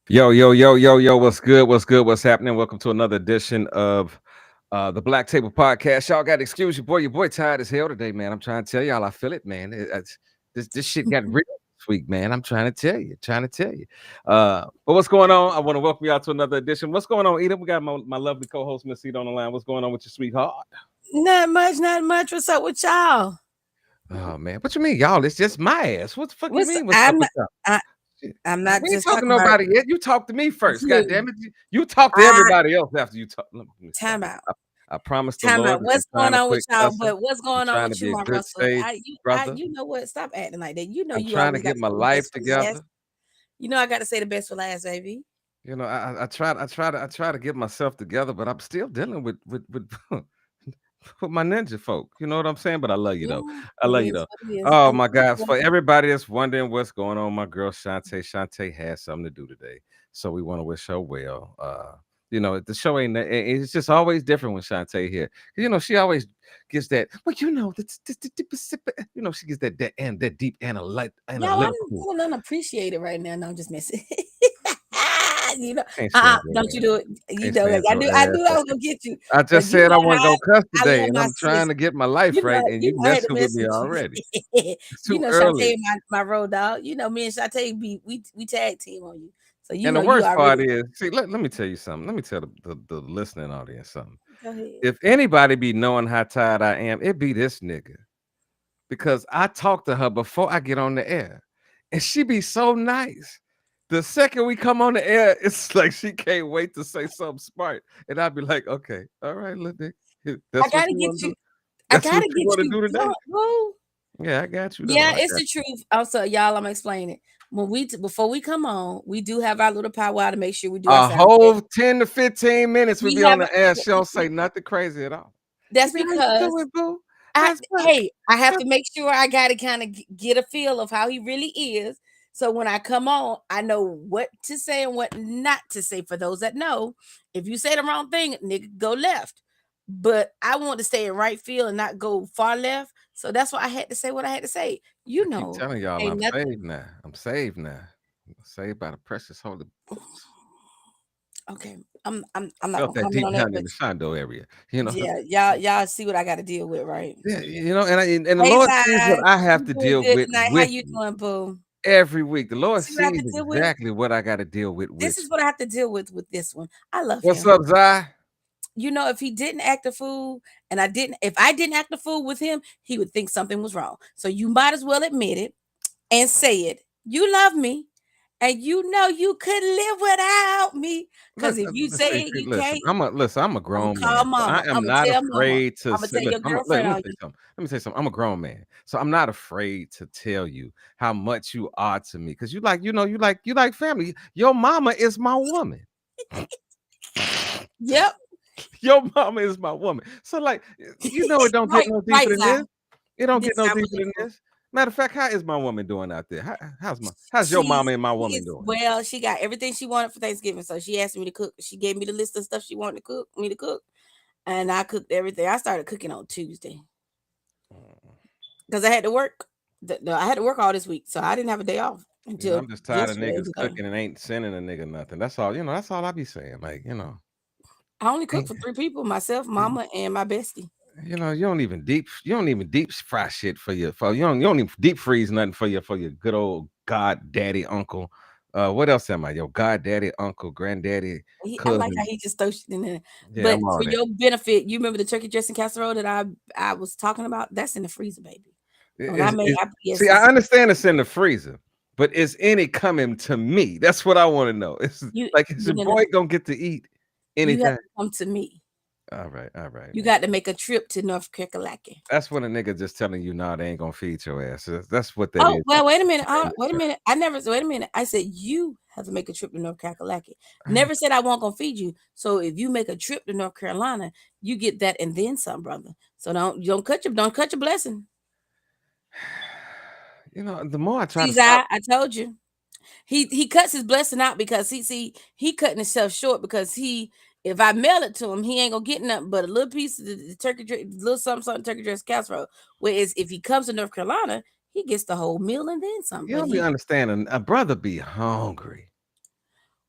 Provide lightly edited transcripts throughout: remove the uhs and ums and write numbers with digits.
Yo, what's good? What's good? What's happening? Welcome to another edition of the Black Table Podcast. Y'all got to excuse your boy tired as hell today, man. I'm trying to tell y'all, I feel it, man. This shit got real this week, man. I'm trying to tell you. But what's going on? I want to welcome y'all to another edition. What's going on, Eden? We got my lovely co-host, Miss Eden, on the line. What's going on with your sweetheart? Not much, not much. What's up with y'all? Oh, man. What you mean, y'all? It's just my ass. What the fuck you What's mean? What's up I'm with not y'all? I, Shit. I'm not We ain't just talking talking to about nobody yet. You talk to me first. God you. damn it. You talk to I everybody else after you talk. Let me stop time it. out. I promise the Time Lord out. that I'm What's trying going to on with quit y'all? cussing. But what's I'm going on trying to with you, be a my good, Russell? safe brother. You know what? Stop acting like that. You know I'm you trying to always got get to my say the best life for last. together. You know I got to say the best for last, baby. I try to get myself together, but I'm still dealing with with my ninja folk. You know what I'm saying? But I love you though. I It love you is though. what it is. Oh I'm my gosh. For everybody that's wondering what's going on, my girl Shantae has something to do today. So we want to wish her well. The show ain't it's just always different when Shantae here. She always gets that, well, she gets that deep y'all, I'm analytical. feeling unappreciated right now. No, I'm just messing. Can't stand your Don't you ass. do it. You Can't know, like stand your I ass. knew I was gonna get you, I but just you said I know wasn't gonna cuss I today, love and my I'm trying sis. to get my life right, and you I had to messing with mess me with already. you. It's You too know, early. Shantae, my road dog. You know, me and Shantae we tag team on you, so you And the know you worst part already. is, see, let me tell you something. Let me tell the listening audience something. Go ahead. If anybody be knowing how tired I am, it be this nigga. Because I talk to her before I get on the air. And she be so nice. The second we come on the air, it's like she can't wait to say something smart. And I'd be like, okay, all right, little dick. I That's what gotta you get want to you. do. I That's what gotta you get want to you do today. drunk, bro. Yeah, I got you though. Yeah, I it's got the truth. Also, y'all, I'm explaining. When before we come on, we do have our little powwow to make sure we do our a sound check. whole 10 to 15 minutes we We be on have the air. She don't say nothing crazy at all. that's Baby, how you because doing, boo? How's work? I have How's to make sure I got to kind of get a feel of how he really is. So when I come on, I know what to say and what not to say. For those that know, if you say the wrong thing, nigga, go left. But I want to stay in right field and not go far left. So that's why I had to say what I had to say. I You keep know, telling y'all ain't I'm nothing. saved now. I'm saved now. I'm saved by the precious holy ghost. Okay, I'm not Felt gonna that comment deep on that, down in but the Shondo area. You know? yeah, y'all see what I got to deal with, right? Yeah, and the Hey, Lord sees what Zai, I have you to doing deal good with tonight? How with you me doing, boo? every week. The Lord See what I have sees to deal with? exactly what I got to deal with This is you. what I have to deal with this one. I love What's him. up, Zai? You know, if he didn't act a fool and if I didn't act a fool with him, he would think something was wrong. So you might as well admit it and say it. You love me and you know you could live without me. Because if you Let's say see, it, see, you listen. can't. I'm a I'm gonna grown call man, so I mama. I'm am gonna not tell mama. afraid to I'm gonna say. tell your Listen, let girlfriend me on say you. something. Let me say something. I'm a grown man, so I'm not afraid to tell you how much you are to me. Because you like family. Your mama is my woman. Yep. Your mama is my woman. So like, it don't get Right, no deeper right, than Zai. this. It don't This get no I deeper believe than you. this. Matter of fact, how is my woman doing out there? How's your She mama and my she woman is doing? well, she got everything she wanted for Thanksgiving. So she asked me to cook. She gave me the list of stuff she wanted to cook. And I cooked everything. I started cooking on Tuesday Mm. because I had to work. I had to work all this week, so I didn't have a day off until I'm just tired of yesterday. niggas Today, cooking and ain't sending a nigga nothing. That's all. That's all I be saying. Like. I only cooked Ain't for 3 people: myself, mama, and my bestie. you don't even deep fry shit for you don't even deep freeze nothing for your good old god daddy uncle. What else am I? Your god daddy, uncle, granddaddy, I like how cousin. he just throws shit in there. Yeah, But I'm for all that. your benefit, you remember the turkey dressing casserole that I was talking about? That's in the freezer, baby. When I made, I put See, yes, I understand it's in the freezer, but is any coming to me? That's what I want to know. It's you like, is no your no no. boy gonna get to eat You have anything? to come to me. All right, You man. got to make a trip to North Carolina. That's when a nigga just telling you, nah, they ain't gonna feed your ass. That's what that Oh, is. well, wait a minute. Playing this Wait a shit. minute. I never wait a minute. I said you have to make a trip to North Carolina. Never said I won't gonna feed you. So if you make a trip to North Carolina, you get that and then some, brother. So don't cut your blessing. The more I try See, to stop. I told you. He cuts his blessing out because he cutting himself short because he if I mail it to him, he ain't gonna get nothing but a little piece of the little something turkey dress casserole. Whereas if he comes to North Carolina, he gets the whole meal and then some. You But don't be he understanding. A brother be hungry.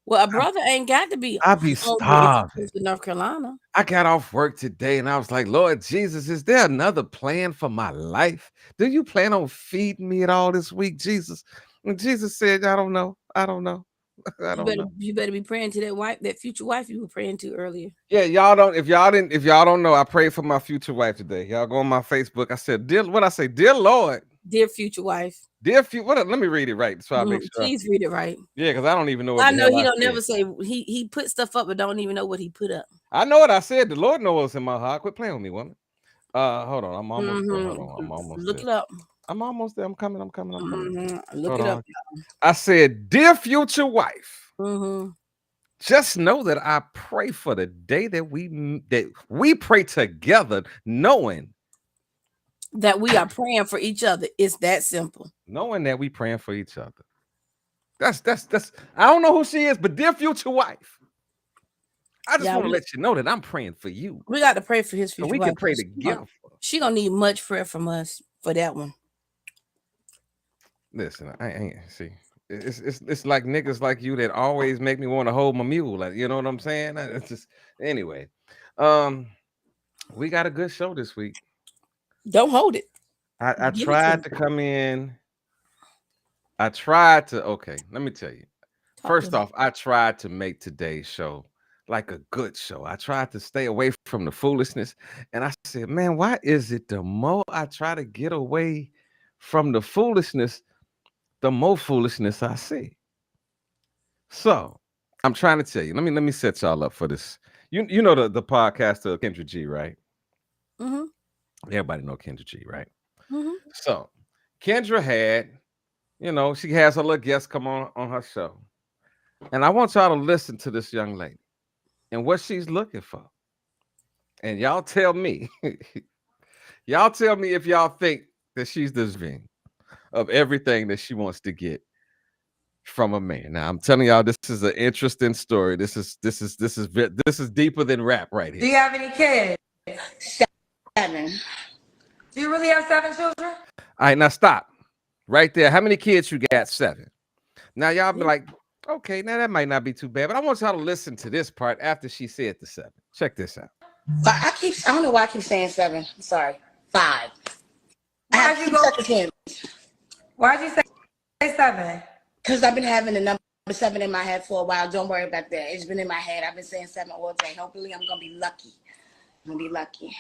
Well, a brother ain't got to be I be hungry if he starving. goes to North Carolina. I got off work today and I was like, Lord Jesus, is there another plan for my life? Do you plan on feeding me at all this week, Jesus? And Jesus said, I don't know. I don't know. I don't know. You better be praying to that future wife you were praying to earlier. Yeah, y'all don't. If y'all don't know, I prayed for my future wife today. Y'all go on my Facebook. I said, dear Lord, Dear future wife. dear future. Let me read it right so I make sure. Please read it right. Yeah, because I don't even know what I the know hell he I don't said. never say he put stuff up, but don't even know what he put up. I know what I said. The Lord knows what's in my heart. Quit playing with me, woman. Hold on. I'm almost there. Hold on. I'm almost Look there. it up. I'm almost there. I'm coming. Look Hold it on. up. I said, dear future wife, Mm-hmm. just know that I pray for the day that we pray together, knowing That we are praying for each other. It's that simple. knowing that we praying for each other. That's I don't know who she is, but dear future wife, I just want to let you know that I'm praying for you. We got to pray for his So future we wife. can pray together. She gonna need much prayer from us for that one. Listen, I ain't see. It's like niggas like you that always make me want to hold my mule. Like, you know what I'm saying? It's just anyway. We got a good show this week. Don't hold it. I tried to come in. I tried to. Okay, let me tell you. First off, I tried to make today's show like a good show. I tried to stay away from the foolishness. And I said, man, why is it the more I try to get away from the foolishness, the more foolishness I see? So I'm trying to tell you. Let me set y'all up for this. You know the podcaster Kendra G, right? Mm-hmm. Everybody know Kendra G, right? Mm-hmm. So Kendra had, she has her little guests come on her show. And I want y'all to listen to this young lady and what she's looking for. And y'all tell me, if y'all think that she's deserving of everything that she wants to get from a man. Now I'm telling y'all, this is an interesting story. This is deeper than rap right here. Do you have any kids? 7. Do you really have 7 children? All right, now stop right there. How many kids you got? 7. Now y'all be like, okay, now that might not be too bad, but I want y'all to listen to this part after she said the 7. Check this out. But I don't know why I keep saying 7. I'm sorry. 5. Why'd you say 7? Because I've been having the number 7 in my head for a while. Don't worry about that. It's been in my head. I've been saying 7 all day. Hopefully I'm going to be lucky.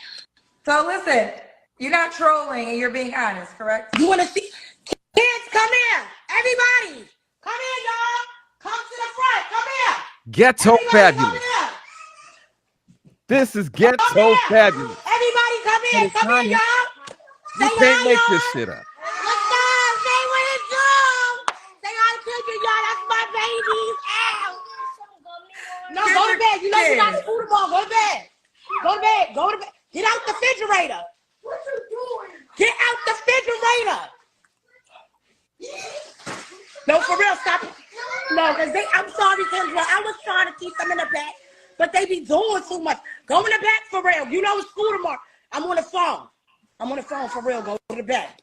So listen, you're not trolling and you're being honest, correct? You want to see? Kids, come here. Everybody. Come here, y'all. Come to the front. Come here. Ghetto Everybody Fabulous. come here. This is Ghetto Fabulous. Everybody come here. Come here, y'all. You can't make this shit up. What's up? Say what it do. Say all the children, y'all. That's my babies. Ow. No, go to bed. You know you're not school tomorrow. Go to bed. Go to bed. Go to bed. Get out the refrigerator. What you doing? Get out the refrigerator. No, for real, stop. No, because I'm sorry, Kendra. I was trying to keep them in the back, but they be doing too much. Go in the back for real. You know it's school tomorrow. I'm on the phone. For real. Go to the back.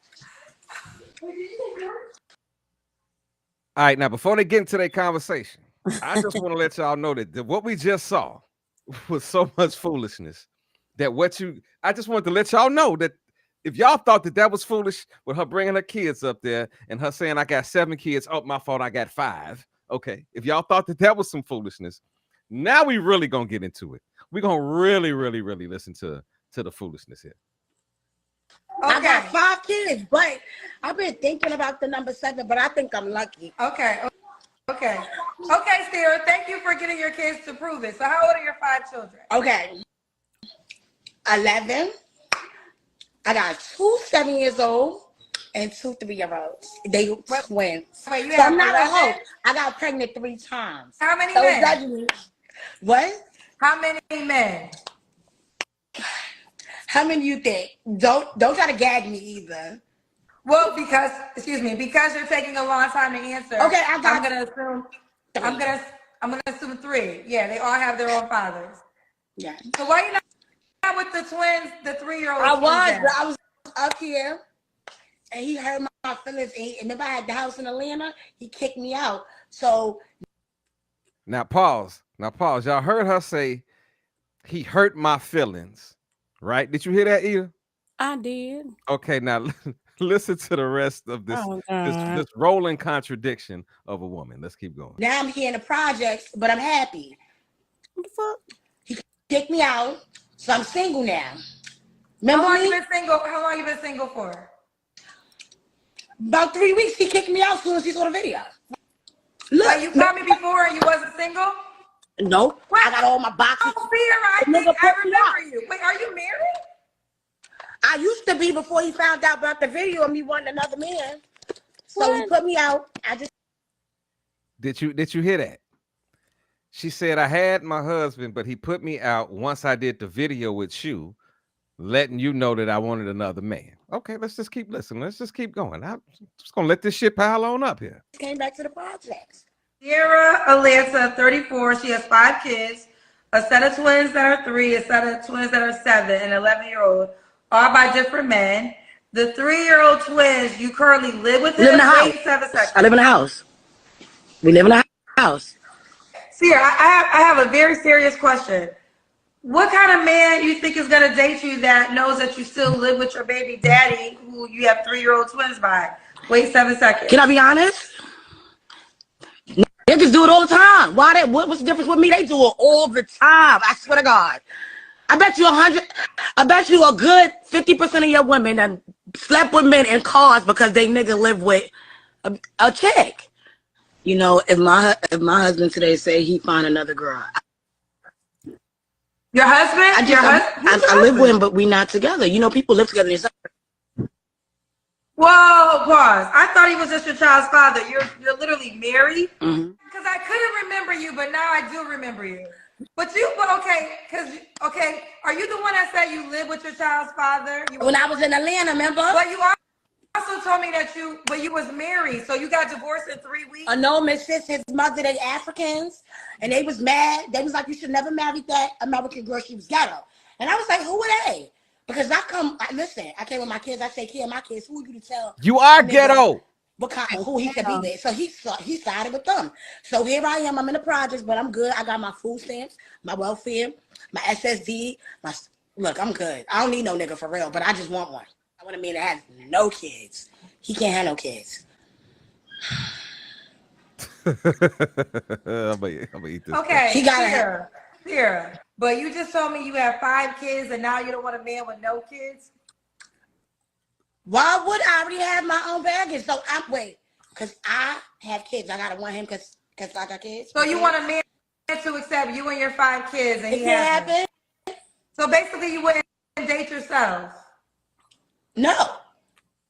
All right, now before they get into their conversation, I just want to let y'all know that what we just saw was so much foolishness that I just wanted to let y'all know that if y'all thought that was foolish with her bringing her kids up there and her saying, I got 7 kids. Oh, my fault. I got 5. Okay. If y'all thought that was some foolishness, now we really going to get into it. We're going to really, really, really listen to the foolishness here. Okay. I got 5 kids, but I've been thinking about the number 7, but I think I'm lucky. Okay, Sarah, thank you for getting your kids to prove it. So how old are your 5 children? Okay. 11. I got 2 7 years old and 2 3-year-olds. They twins. Wait, so I'm not 11? A hoe. I got pregnant 3 times. How many men? What? How many men? How many you think? Don't try to gag me either. Well, because you're taking a long time to answer. Okay, I'm gonna assume 3. I'm gonna assume 3. Yeah, they all have their own fathers. Yeah. So why are you not with the twins, the 3-year-olds? I was up here, and he hurt my feelings. And if I had the house in Atlanta, he kicked me out. So Now pause. Now pause. Y'all heard her say he hurt my feelings, right? Did you hear that, Ida? I did. Okay, now listen to the rest of this Oh this God. this rolling contradiction of a woman. Let's keep going. Now I'm here in the projects, but I'm happy. What the fuck? He kicked me out, so I'm single now. How Remember long you me? been single? How long you been single for? About 3 weeks, he kicked me out as soon as he saw the video. Look, Like you caught me before and you wasn't single? no, I got all my boxes. Oh, Sierra, The I nigga think I put me out. remember you. Wait, are you married? I used to be before he found out about the video of me wanting another man. So he What? put me out. I just Did you hear that? She said I had my husband, but he put me out once I did the video with you, letting you know that I wanted another man. Okay, let's just keep listening. Let's just keep going. I'm just gonna let this shit pile on up here. came back to the projects. Sierra Atlanta, 34. She has 5 kids, a set of twins that are 3, a set of twins that are 7, and 11-year-old, all by different men. The 3-year-old twins, you currently live with Live in them? the Wait house. 7 seconds. I live in a house. We live in a house. Sierra, I have a very serious question. What kind of man you think is gonna date you that knows that you still live with your baby daddy, who you have 3-year-old twins by? Wait 7 seconds. Can I be honest? Niggas do it all the time. Why that? What's the difference with me? They do it all the time. I swear to God. I bet you a good 50% of your women that slept with men in cars because they nigga live with a chick. You know, if my husband today say he find another girl, Your husband? I live with him, but we not together. You know, people live together. Whoa, pause. I thought he was just your child's father. You're literally married? Mm-hmm. Because I couldn't remember you, but now I do remember you. But okay, are you the one that said you live with your child's father? When I was in Atlanta, remember? But you also told me that you was married, so you got divorced in 3 weeks? No, Miss Sis, his mother, they Africans, and they was mad. They was like, you should never marry that American girl. She was ghetto. And I was like, who are they? Because listen, I came with my kids. I say, kid, my kids, who are you to tell? You are ghetto. What kind, who he could be with. So he sided with them. So here I am. I'm in the projects, but I'm good. I got my food stamps, my welfare, my SSD. Look, I'm good. I don't need no nigga for real, but I just want one. I want a man that has no kids. He can't have no kids. I'm gonna eat this. Okay, He got here. But you just told me you have 5 kids and now you don't want a man with no kids? Why would I already have my own baggage? So because I have kids. I gotta want him because I got kids. So you want a man to accept you and your 5 kids and It he can't has them. happen. So basically you wouldn't date yourself? No.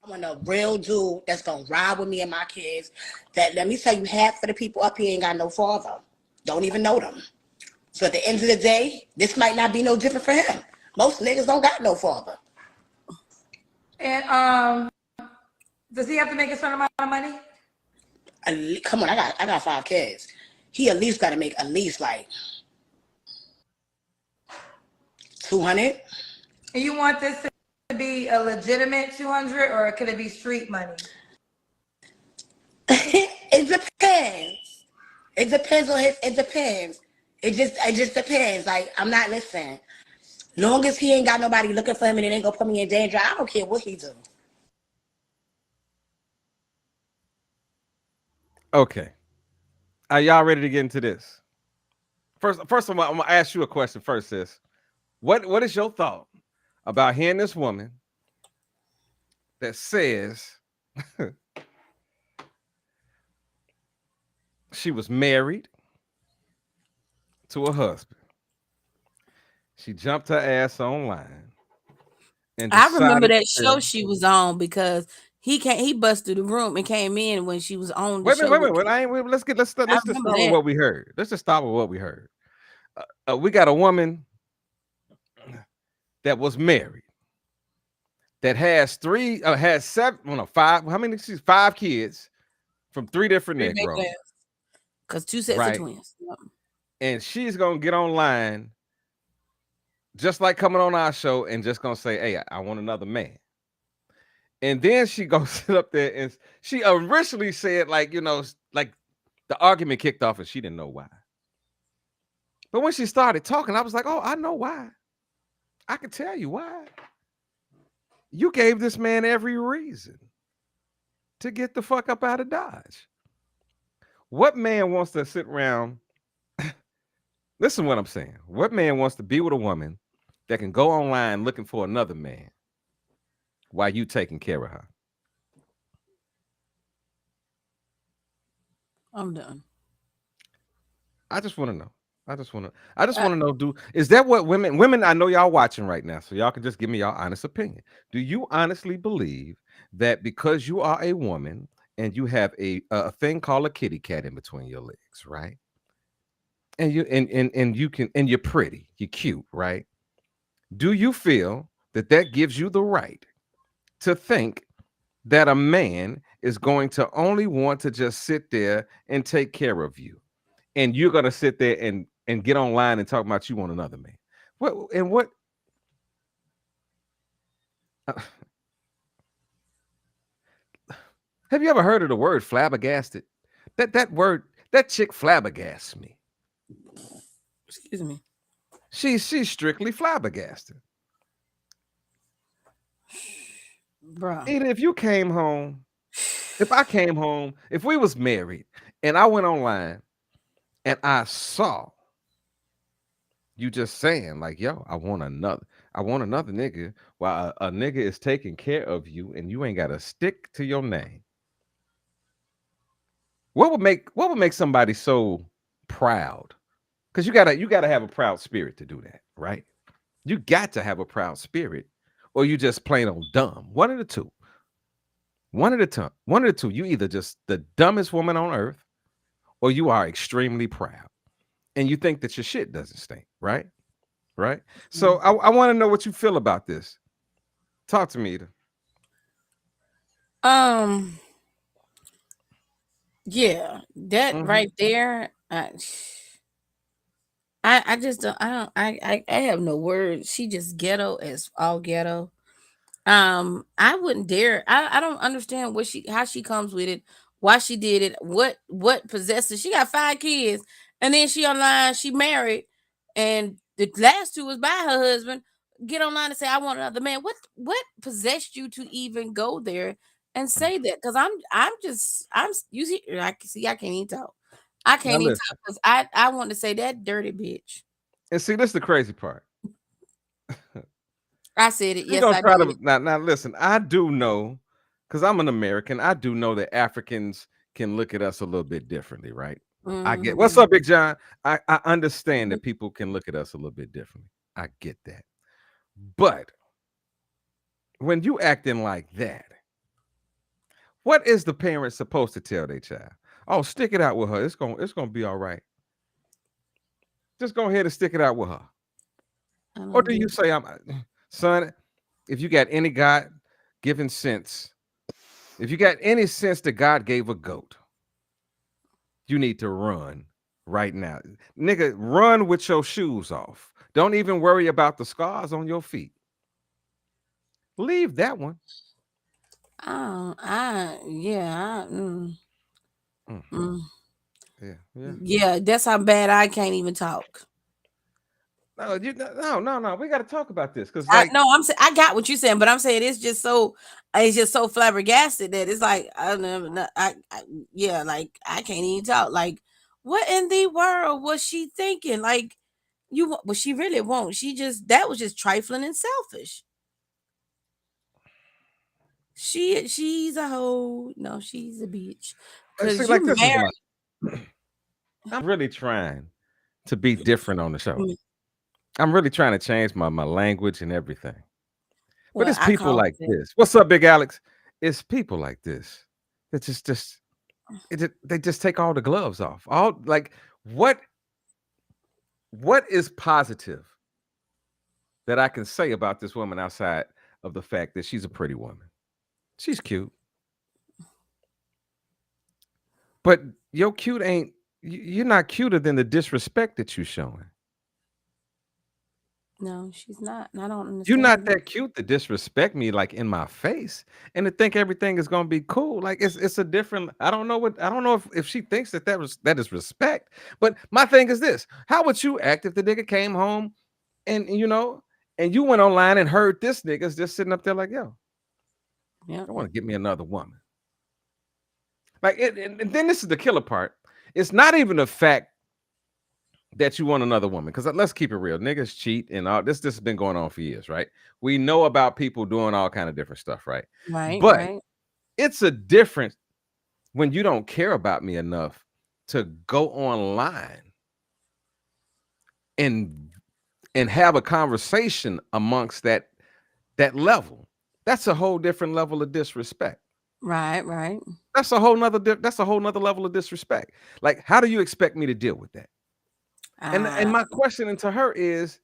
I want a real dude that's gonna ride with me and my kids. That, let me tell you, half of the people up here ain't got no father. Don't even know them. So at the end of the day, this might not be no different for him. Most niggas don't got no father. And does he have to make a certain amount of money? Come on, I got 5 kids. He at least got to make at least like 200. And you want this to be a legitimate 200, or could it be street money? It depends. It depends on his. It depends. It just depends. Like, I'm not listening. Long as he ain't got nobody looking for him and it ain't gonna put me in danger, I don't care what he do. Okay. Are y'all ready to get into this? First of all, I'm gonna ask you a question first, sis. What is your thought about hearing this woman that says she was married to a husband? She jumped her ass online. And I remember decided that to- show she was on because he busted the room and came in when she was on the Wait, show. let's just start remember with that. what we heard. Let's just start with what we heard. We got a woman that was married that has 5. How many? She's 5 kids from 3 different Negroes. Because 2 sets Right. of twins. Yep. And she's gonna get online, just like coming on our show, and just gonna say, "Hey, I want another man." And then she goes sit up there and she originally said, like, you know, like the argument kicked off and she didn't know why. But when she started talking, I was like, oh, I know why. I can tell you why. You gave this man every reason to get the fuck up out of Dodge. What man wants to sit around? Listen to what I'm saying. What man wants to be with a woman that can go online looking for another man while you taking care of her? I'm done. I just want to know. I just want to know, is that what women, I know y'all watching right now, so y'all can just give me y'all honest opinion. Do you honestly believe that because you are a woman and you have a thing called a kitty cat in between your legs, right? And you can, and you're pretty, you're cute, right? Do you feel that that gives you the right to think that a man is going to only want to just sit there and take care of you, and you're going to sit there and get online and talk about you want another man? What have you ever heard of the word flabbergasted? That word, that chick flabbergasts me. Excuse me. She's strictly flabbergasted. Bruh. Even if you came home, if I came home, if we was married and I went online and I saw you just saying like, yo, I want another nigga, while a nigga is taking care of you and you ain't got to stick to your name. What would make somebody so proud? Because you gotta have a proud spirit to do that, right? You got to have a proud spirit, or you just plain old dumb. One of the two. One of the two. You either just the dumbest woman on earth, or you are extremely proud, and you think that your shit doesn't stink, right? Right. So I want to know what you feel about this. Talk to me, Ida. Yeah, that right there. I just don't. I have no words. She just ghetto as all ghetto. I wouldn't dare. I don't understand how she comes with it, why she did it, what possessed her. She got 5 kids, and then she online, she married, and the last 2 was by her husband. Get online and say, I want another man. What possessed you to even go there and say that? Because I'm you see, I can't even talk. I Now can't even listen, talk because I want to say that dirty bitch. and see, this is the crazy part. I said it. We're Yes, gonna I try did. to now listen. I do know, because I'm an American, I do know that Africans can look at us a little bit differently, right? I get what's Mhm. up, Big John. I understand that people can look at us a little bit differently. I get that. But when you acting like that, what is the parent supposed to tell their child? Oh, stick it out with her. It's gonna be all right. Just go ahead and stick it out with her. I Or don't do you get. say, son, if you got any God given sense, if you got any sense that God gave a goat, you need to run right now. Nigga, run with your shoes off. Don't even worry about the scars on your feet. Leave that one. Oh, yeah, Mm, mm. yeah. Yeah, that's how bad I can't even talk. No. We got to talk about this because, I like, no, I'm saying I got what you're saying, but I'm saying it's just so flabbergasted that it's like I never, yeah, like I can't even talk. Like, what in the world was she thinking? Like, but she really won't. That was just trifling and selfish. She's a hoe. No, she's a bitch. see, Cause you like this is married. my. I'm really trying to be different on the show. I'm really trying to change my language and everything. But Well, it's I people call like it. this. What's up, Big Alex? It's people like this that they just take all the gloves off. All like what is positive that I can say about this woman outside of the fact that she's a pretty woman? She's cute. But your cute ain't you're not cuter than the disrespect that you're showing. No, she's not. And I don't understand. You're not that cute to disrespect me like in my face and to think everything is gonna be cool. Like it's a different. I don't know if she thinks that is respect. But my thing is this: how would you act if the nigga came home and and you went online and heard this nigga's just sitting up there like, yo, Yeah. I want to get me another woman. Like and then this is the killer part. It's not even the fact that you want another woman, because let's keep it real, niggas cheat and all this has been going on for years, right? We know about people doing all kind of different stuff, right? But it's a difference when you don't care about me enough to go online and have a conversation amongst that level. That's a whole different level of disrespect. Right. That's a whole nother level of disrespect. Like, how do you expect me to deal with that? And my question to her is,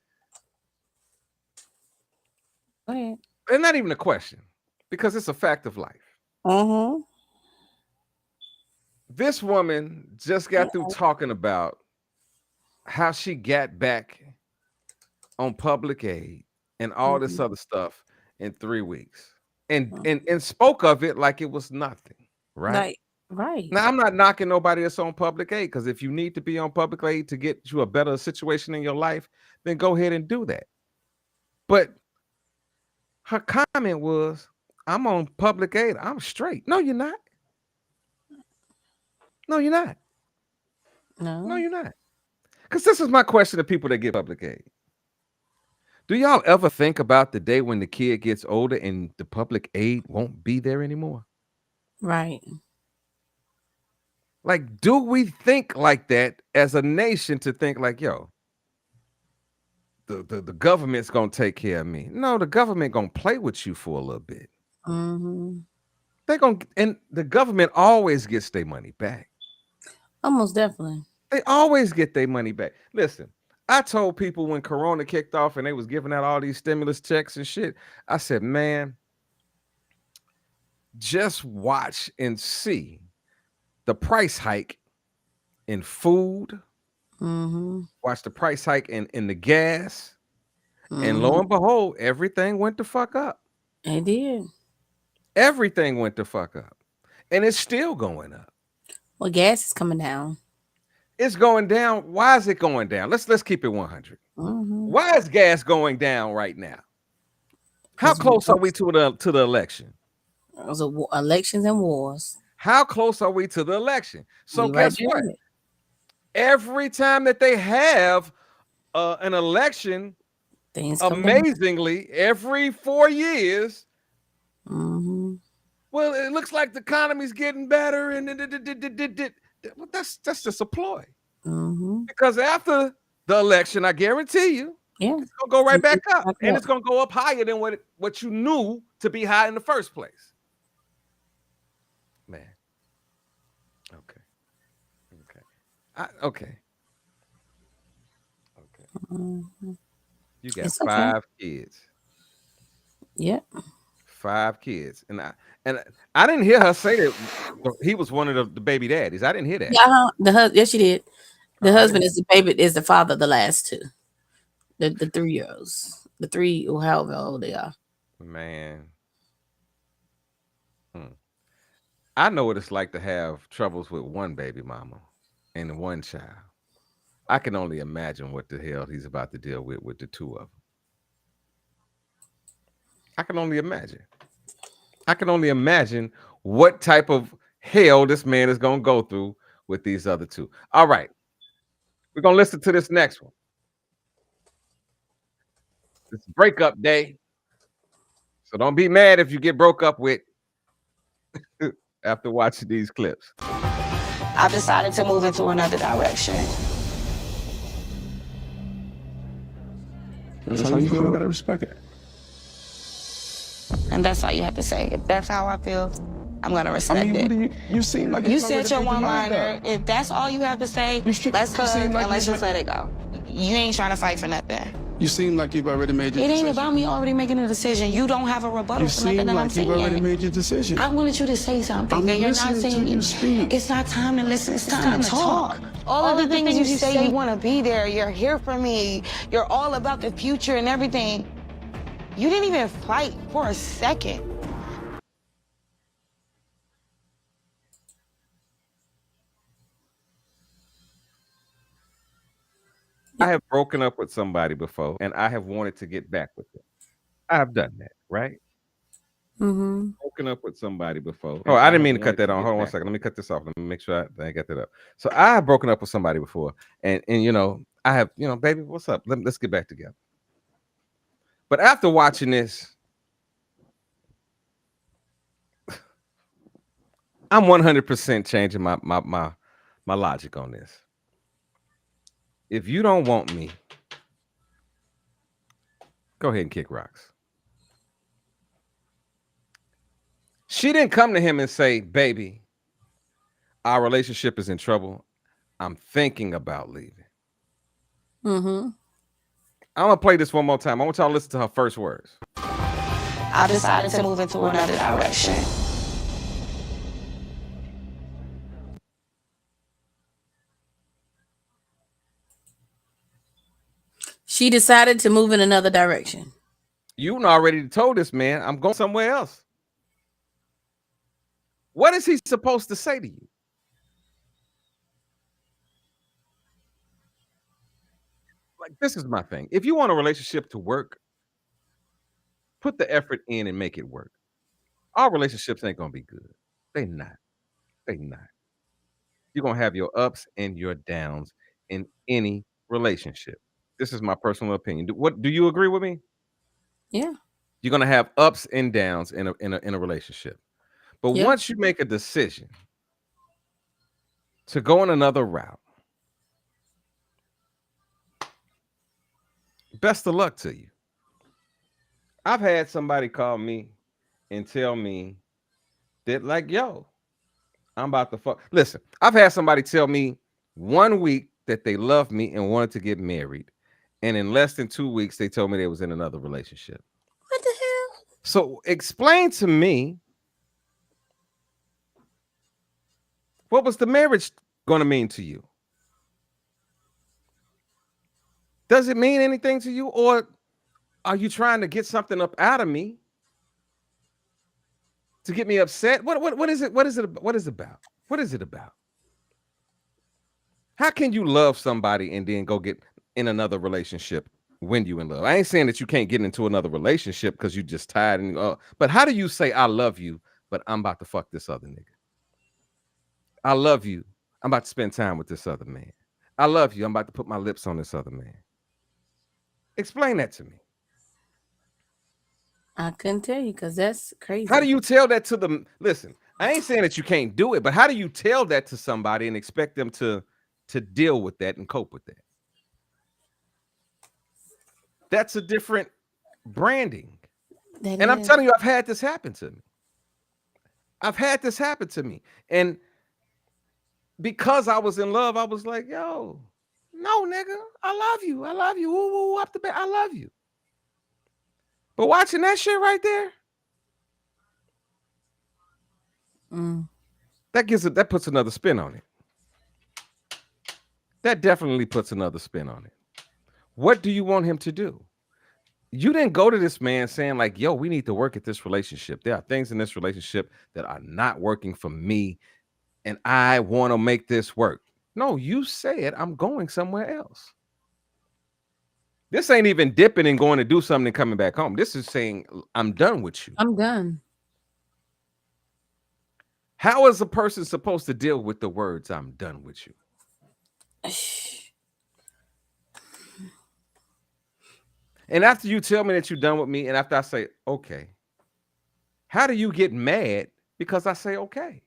go ahead. And not even a question, because it's a fact of life. This woman just got through talking about how she got back on public aid and all this other stuff in 3 weeks, and spoke of it like it was nothing, right? Right. Now, I'm not knocking nobody that's on public aid, because if you need to be on public aid to get you a better situation in your life, then go ahead and do that. But her comment was, I'm on public aid. I'm straight. No, you're not. No, you're not. No, you're not. Because this is my question to people that get public aid. Do y'all ever think about the day when the kid gets older and the public aid won't be there anymore? Right. Like, do we think like that as a nation, to think like, yo, the government's gonna take care of me? No, the government gonna play with you for a little bit. They're gonna, and the government always gets their money back. Almost definitely. They always get their money back. Listen, I told people when Corona kicked off and they was giving out all these stimulus checks and shit, I said, man, just watch and see the price hike in food. Watch the price hike in the gas. And lo and behold, everything went the fuck up. It did. Everything went the fuck up. And it's still going up. Well, gas is coming down. It's going down. Why is it going down? Let's keep it 100. Why is gas going down right now? How close are we to the election? Those are elections and wars. How close are we to the election? So guess what? Every time that they have an election, amazingly, every 4 years, well, it looks like the economy's getting better, and that's just a ploy. Because after the election, I guarantee you, it's gonna go right back up, and it's gonna go up higher than what you knew to be high in the first place. Man, okay. You got 5 kids. Yep. 5 kids, and I didn't hear her say that he was one of the baby daddies. I didn't hear that. Yeah, yes, she did. The husband is the father of the last 2, the 3-year-olds, the 3 or however old they are. Man, I know what it's like to have troubles with one baby mama and one child. I can only imagine what the hell he's about to deal with the 2 of them. I can only imagine what type of hell this man is going to go through with these other 2. All right. We're going to listen to this next one. It's breakup day. So don't be mad if you get broke up with after watching these clips. I've decided to move into another direction. That's how you feel, you gotta respect it. And that's all you have to say. If that's how I feel, I'm gonna respect it. You seem like you said your one-liner. If that's all you have to say, let's hug and let's just let it go. You ain't trying to fight for nothing. You seem like you've already made your It decision. ain't about me already making a decision. You don't have a rebuttal You for nothing seem that I'm like you've already saying. made your decision. I wanted you to say something. I'm and you're not listening to saying you speak. It's not time to listen. It's time to talk. All of the things you say, you want to be there. You're here for me. You're all about the future and everything. You didn't even fight for a second. I have broken up with somebody before, and I have wanted to get back with them. I have done that, right? Mm-hmm. Broken up with somebody before. Oh, I didn't mean to cut that on. Hold on one second. Let me cut this off. Let me make sure I got that up. So I have broken up with somebody before, and you know, I have, you know, baby, what's up? Let's get back together. But after watching this, I'm 100% changing my logic on this. If you don't want me, go ahead and kick rocks. She didn't come to him and say, baby, our relationship is in trouble. I'm thinking about leaving. Mm-hmm. I'm gonna play this one more time. I want y'all to listen to her first words. I decided to move into another direction. She decided to move in another direction. You already told this man, I'm going somewhere else. What is he supposed to say to you? Like, this is my thing. If you want a relationship to work, put the effort in and make it work. Our relationships ain't gonna be good. They not. They not. You're gonna have your ups and your downs in any relationship. This is my personal opinion. Do you agree with me? Yeah. You're gonna have ups and downs in a relationship. But Yeah. once you make a decision to go in another route, best of luck to you. I've had somebody call me and tell me that, like, yo, I'm about to fuck. Listen, I've had somebody tell me 1 week that they loved me and wanted to get married. And in less than 2 weeks, they told me they was in another relationship. What the hell? So explain to me, what was the marriage going to mean to you? Does it mean anything to you? Or are you trying to get something up out of me to get me upset? What is it? What is it? What is it about? What is it about? How can you love somebody and then go get in another relationship when you in love? I ain't saying that you can't get into another relationship because you just tired and but how do you say I love you, but I'm about to fuck this other nigga? I love you. I'm about to spend time with this other man. I love you. I'm about to put my lips on this other man. Explain that to me. I couldn't tell you because that's crazy. How do you tell that to them? Listen, I ain't saying that you can't do it, but how do you tell that to somebody and expect them to deal with that and cope with that? That's a different branding. And I'm telling you, I've had this happen to me. I've had this happen to me. And because I was in love, I was like, yo, no, nigga, I love you. I love you. Ooh, up the bed. I love you. But watching that shit right there, that puts another spin on it. That definitely puts another spin on it. What do you want him to do? You didn't go to this man saying like, yo, we need to work at this relationship. There are things in this relationship that are not working for me, and I want to make this work. No, you said I'm going somewhere else. This ain't even dipping and going to do something and coming back home. This is saying I'm done with you. I'm done. How is a person supposed to deal with the words I'm done with you? And after you tell me that you're done with me, and after I say, okay, how do you get mad because I say, okay?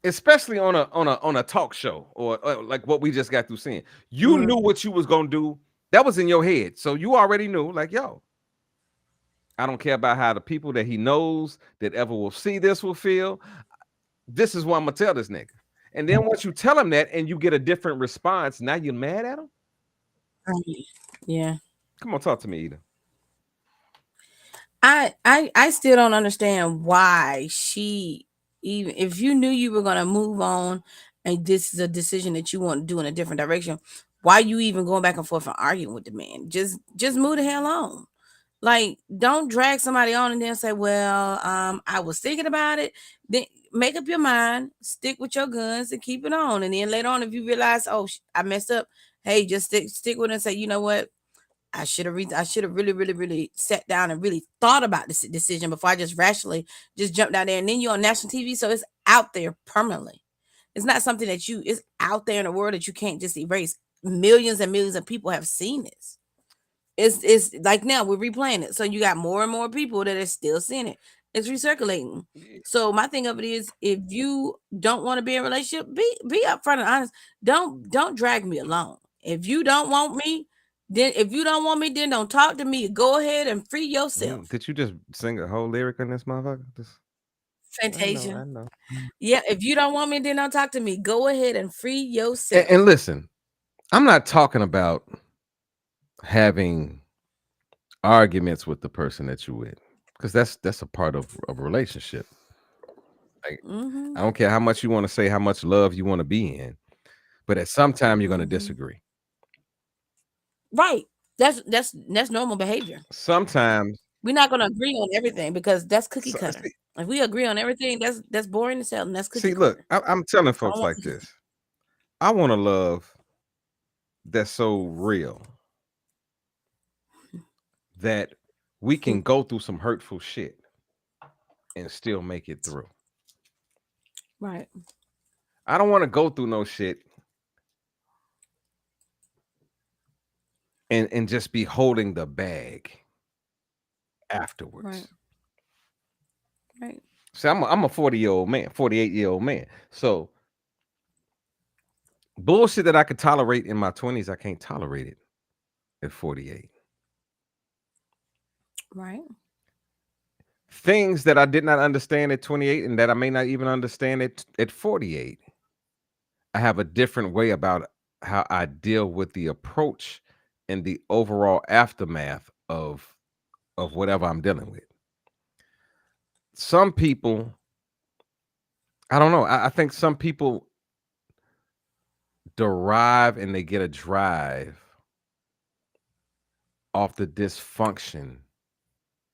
Especially on a talk show or like what we just got through seeing. You knew what you was going to do. That was in your head. So you already knew, like, yo, I don't care about how the people that he knows that ever will see this will feel. This is what I'm going to tell this nigga. And then once you tell him that and you get a different response, now you're mad at him? Yeah. Come on, talk to me, Eda. I still don't understand why she, even if you knew you were gonna move on and this is a decision that you want to do in a different direction, why you even going back and forth and arguing with the man? Just move the hell on. Like, don't drag somebody on and then say, well, I was thinking about it. Then make up your mind, stick with your guns and keep it on. And then later on, if you realize, oh, I messed up, hey, just stick with it and say, you know what? I should have really sat down and really thought about this decision before I just rationally just jumped out there. And then you're on national TV, so it's out there permanently. It's not something that it's out there in the world that you can't just erase. Millions and millions of people have seen this. It's like now we're replaying it, so you got more and more people that are still seeing it. It's recirculating. So my thing of it is, if you don't want to be in a relationship, be upfront and honest. Don't drag me along. If you don't want me, then don't talk to me. Go ahead and free yourself. Did you just sing a whole lyric on this motherfucker? Fantasia. I know. Yeah, if you don't want me, then don't talk to me. Go ahead and free yourself. And listen, I'm not talking about having arguments with the person that you're with, because that's a part of a relationship. Like, I don't care how much you want to say, how much love you want to be in, but at some time you're going to disagree. Right. That's normal behavior. Sometimes we're not going to agree on everything because that's cookie cutter. If we agree on everything, that's boring as hell, and that's cookie cutter. Look, I'm telling folks like this. I want a love that's so real that we can go through some hurtful shit and still make it through. Right. I don't want to go through no shit and just be holding the bag afterwards. Right. See, I'm a 40-year-old man, 48-year-old man. So bullshit that I could tolerate in my 20s, I can't tolerate it at 48. Right. Things that I did not understand at 28 and that I may not even understand at 48. I have a different way about how I deal with the approach and the overall aftermath of whatever I'm dealing with. Some people, I don't know. I think some people derive and they get a drive off the dysfunction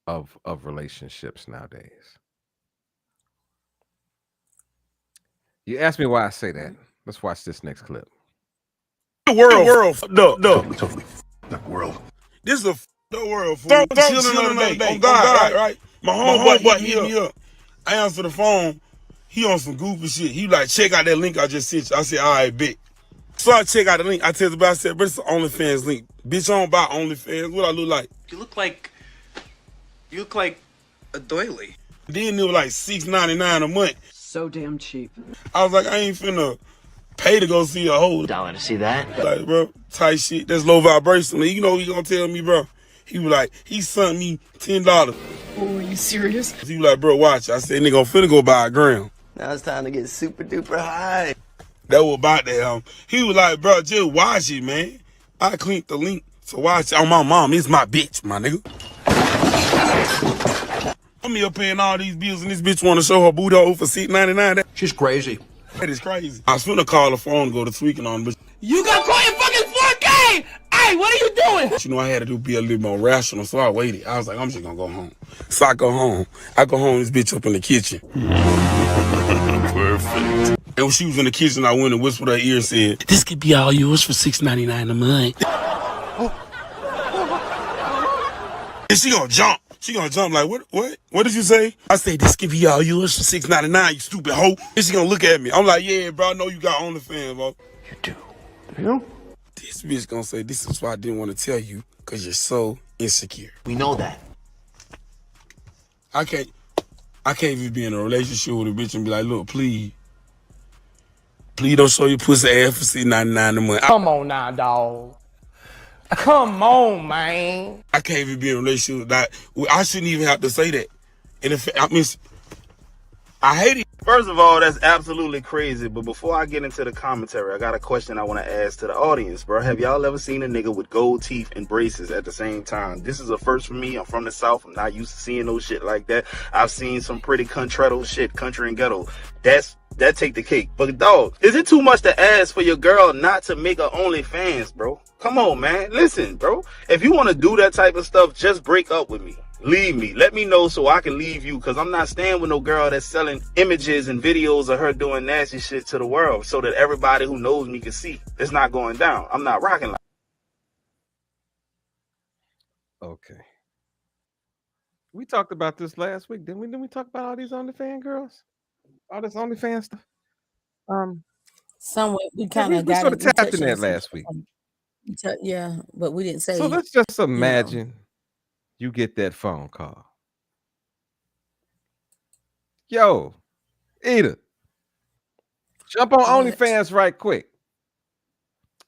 of relationships nowadays. You asked me why I say that. Let's watch this next clip. The world totally that world. This is a world. Chilling the day. On God, right? My homeboy hit me up. I answer the phone. He on some goofy shit. He like, check out that link I just sent you. I said, all right, bet. So I check out the link. I tell the guy, I said, but it's the OnlyFans link. Bitch, I don't buy OnlyFans. What I look like? You look like a doily. Then it was like $6.99 a month. So damn cheap. I was like, I ain't finna pay to go see a hoe. Dollar to see that. Like, bro, tight shit. That's low vibration. You know what he gonna tell me, bro? He was like, he sent me $10. Oh, are you serious? He was like, bro, watch. I said, nigga, I'm finna go buy a gram. Now it's time to get super duper high. That was about that. He was like, bro, just watch it, man. I clicked the link to watch it on my mom. It's my bitch, my nigga. I'm here paying all these bills and this bitch want to show her booty hole for $6.99. She's crazy. That is crazy. I was finna call the phone and go to tweaking on, but you got caught in fucking 4K! Hey, what are you doing? You know, I had to be a little more rational, so I waited. I was like, I'm just gonna go home. So I go home. This bitch up in the kitchen. Perfect. And when she was in the kitchen, I went and whispered her ear and said, this could be all yours for $6.99 a month. And she gonna jump. She gonna jump like, what did you say? I say, this could be all yours for $6.99, you stupid hoe. And she gonna look at me. I'm like, yeah, bro, I know you got OnlyFans, bro. You do? You? This bitch gonna say, this is why I didn't want to tell you, because you're so insecure. We know that. I can't even be in a relationship with a bitch and be like, look, please don't show your pussy ass for $6.99 a month. Come on now, dog. Come on, man. I can't even be in a relationship with that. I shouldn't even have to say that. And if I mean, I hate it. First of all, that's absolutely crazy. But before I get into the commentary, I got a question I want to ask to the audience, bro. Have y'all ever seen a nigga with gold teeth and braces at the same time? This is a first for me. I'm from the South. I'm not used to seeing no shit like that. I've seen some pretty country shit, country and ghetto. That take the cake. But dog, is it too much to ask for your girl not to make her OnlyFans, bro? Come on, man. Listen, bro. If you want to do that type of stuff, just break up with me. Leave me. Let me know so I can leave you, because I'm not staying with no girl that's selling images and videos of her doing nasty shit to the world so that everybody who knows me can see. It's not going down. I'm not rocking like. Okay. We talked about this last week, didn't we? Didn't we talk about all these OnlyFans girls? All this OnlyFans stuff? Somewhere we Yeah, kind of we got sort it. of We tapped touched in on that some last week. Yeah, but we didn't say. So let's just imagine you get that phone call. Yo, Eda, jump on OnlyFans right quick.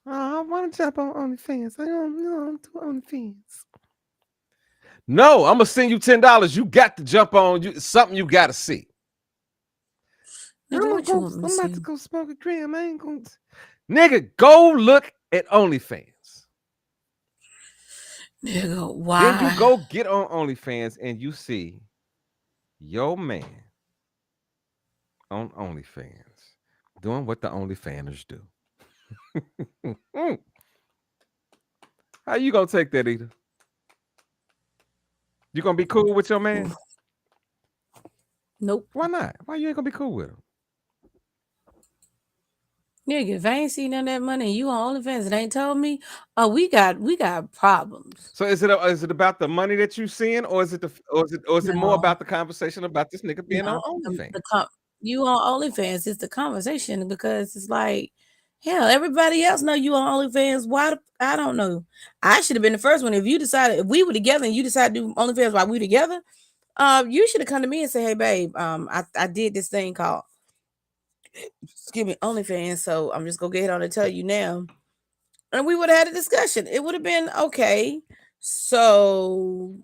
Oh, I want to jump on OnlyFans. I don't do OnlyFans. No, I'm gonna send you $10. You got to jump on something you got to see. Nigga, what you want me to I'm see? about to go smoke a gram. I ain't gonna. Nigga, go look at OnlyFans. Nigga, why? Then you go get on OnlyFans and you see your man on OnlyFans doing what the OnlyFanners do. How you gonna take that, Eda? You gonna be cool with your man? Nope. Why not? Why you ain't gonna be cool with him? Nigga, if I ain't seen none of that money and you on OnlyFans and ain't told me, oh, we got problems. So is it about the money that you seeing, or is it more about the conversation about this nigga being on OnlyFans? You on OnlyFans is the conversation, because it's like, hell, everybody else know you on OnlyFans. Why? I don't know. I should have been the first one. If we were together and you decided to do OnlyFans while we were together, you should have come to me and say, hey, babe, I did this thing called, excuse me, OnlyFans. So I'm just gonna get on and tell you now. And we would have had a discussion. It would have been okay. So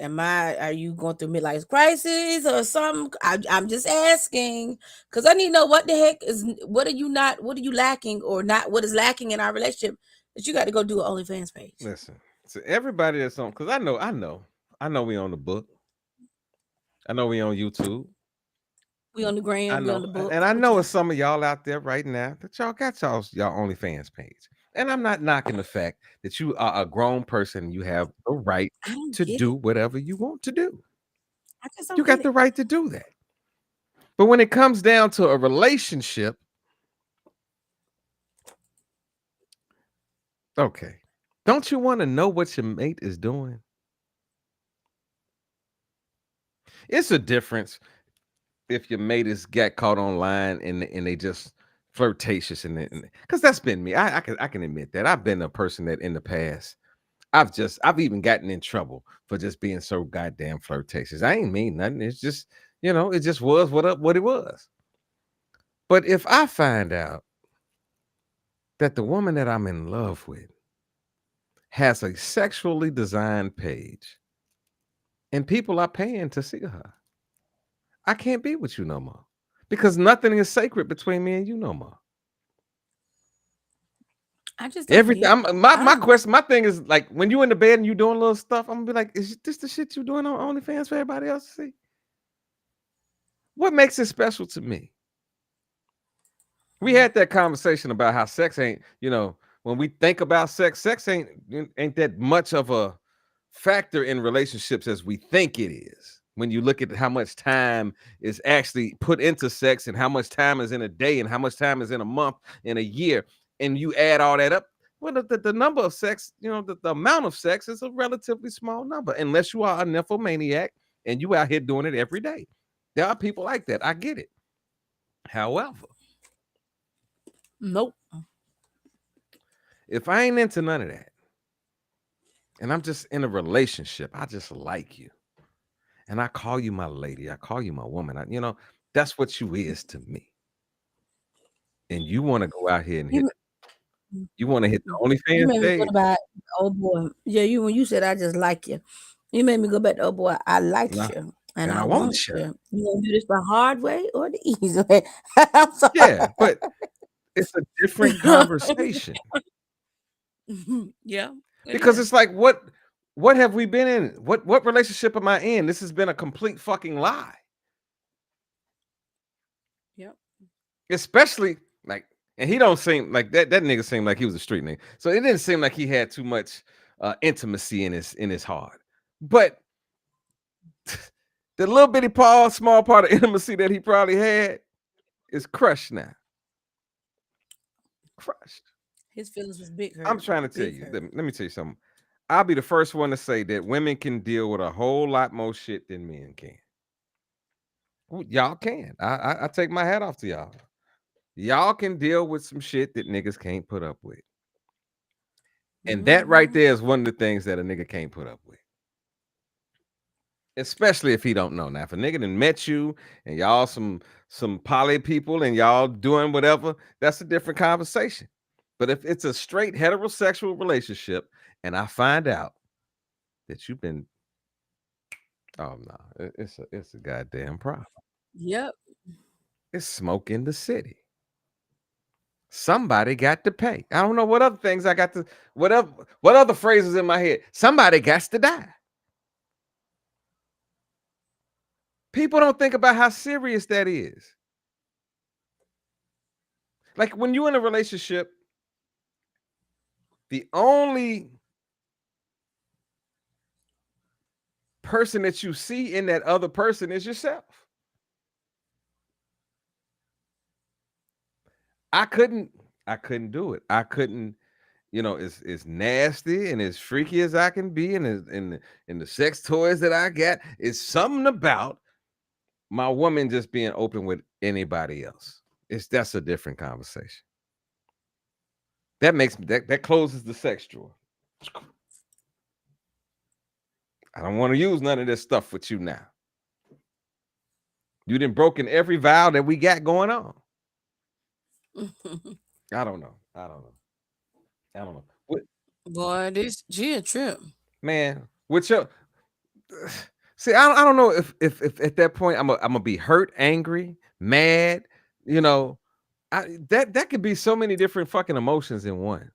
are you going through midlife crisis or something? I'm just asking, because I need to know what the heck what are you lacking or not, what is lacking in our relationship that you got to go do an OnlyFans page. Listen, so everybody that's on, because I know we on the book. I know we on YouTube. We on the gram, we on the book. And I know it's some of y'all out there right now that y'all got y'all OnlyFans page. And I'm not knocking the fact that you are a grown person. You have the right to do whatever you want to do. You got the right to do that. But when it comes down to a relationship, okay, don't you want to know what your mate is doing? It's a difference if your mate is got caught online and they just flirtatious and because that's been me. I can admit that I've been a person that in the past I've even gotten in trouble for just being so goddamn flirtatious. I ain't mean nothing. It's just, it just was what it was. But if I find out that the woman that I'm in love with has a sexually designed page and people are paying to see her, I can't be with you no more, because nothing is sacred between me and you no more. I just everything. My question, my thing is, like, when you in the bed and you doing little stuff, I'm gonna be like, is this the shit you doing on OnlyFans for everybody else to see? What makes it special to me? We had that conversation about how sex ain't, when we think about sex ain't that much of a factor in relationships as we think it is. When you look at how much time is actually put into sex and how much time is in a day and how much time is in a month, in a year, and you add all that up, well, the number of sex, the amount of sex is a relatively small number, unless you are a nymphomaniac and you out here doing it every day. There are people like that. I get it. However, nope. If I ain't into none of that, and I'm just in a relationship, I just like you, and I call you my lady, I call you my woman, that's what you is to me. And you want to go out here and you want to hit the OnlyFans you made me page? go about old boy. Yeah, when you said I just like you, you made me go back to old boy. I like you. And I I won't want share. to. You gonna do this the hard way or the easy way? I'm sorry. Yeah, but it's a different conversation Yeah, because it's like, what have we been in? What relationship am I in? This has been a complete fucking lie. Yep. Especially like, and he don't seem like that. That nigga seemed like he was a street nigga, so it didn't seem like he had too much intimacy in his heart. But the little bitty small part of intimacy that he probably had is crushed now. Crushed. His feelings was big hurt. I'm trying to tell Big you. hurt. Let me tell you something. I'll be the first one to say that women can deal with a whole lot more shit than men can. Y'all can. I take my hat off to y'all. Y'all can deal with some shit that niggas can't put up with. And that right there is one of the things that a nigga can't put up with. Especially if he don't know. Now, if a nigga done met you and y'all some poly people and y'all doing whatever, that's a different conversation. But if it's a straight heterosexual relationship and I find out that you've been, oh no, it's a goddamn problem. Yep. It's smoke in the city. Somebody got to pay. I don't know what other things I got to, what other phrases in my head. Somebody got to die. People don't think about how serious that is. Like when you're in a relationship, the only person that you see in that other person is yourself. I couldn't do it. I couldn't, as nasty and as freaky as I can be, and in the sex toys that I got, it's something about my woman just being open with anybody else. That's a different conversation. That makes that closes the sex drawer. I don't want to use none of this stuff with you now. You done broken every vow that we got going on. I don't know. Boy, she a trip. Man, with your see, I don't know if at that point I'm gonna be hurt, angry, mad. That could be so many different fucking emotions in one.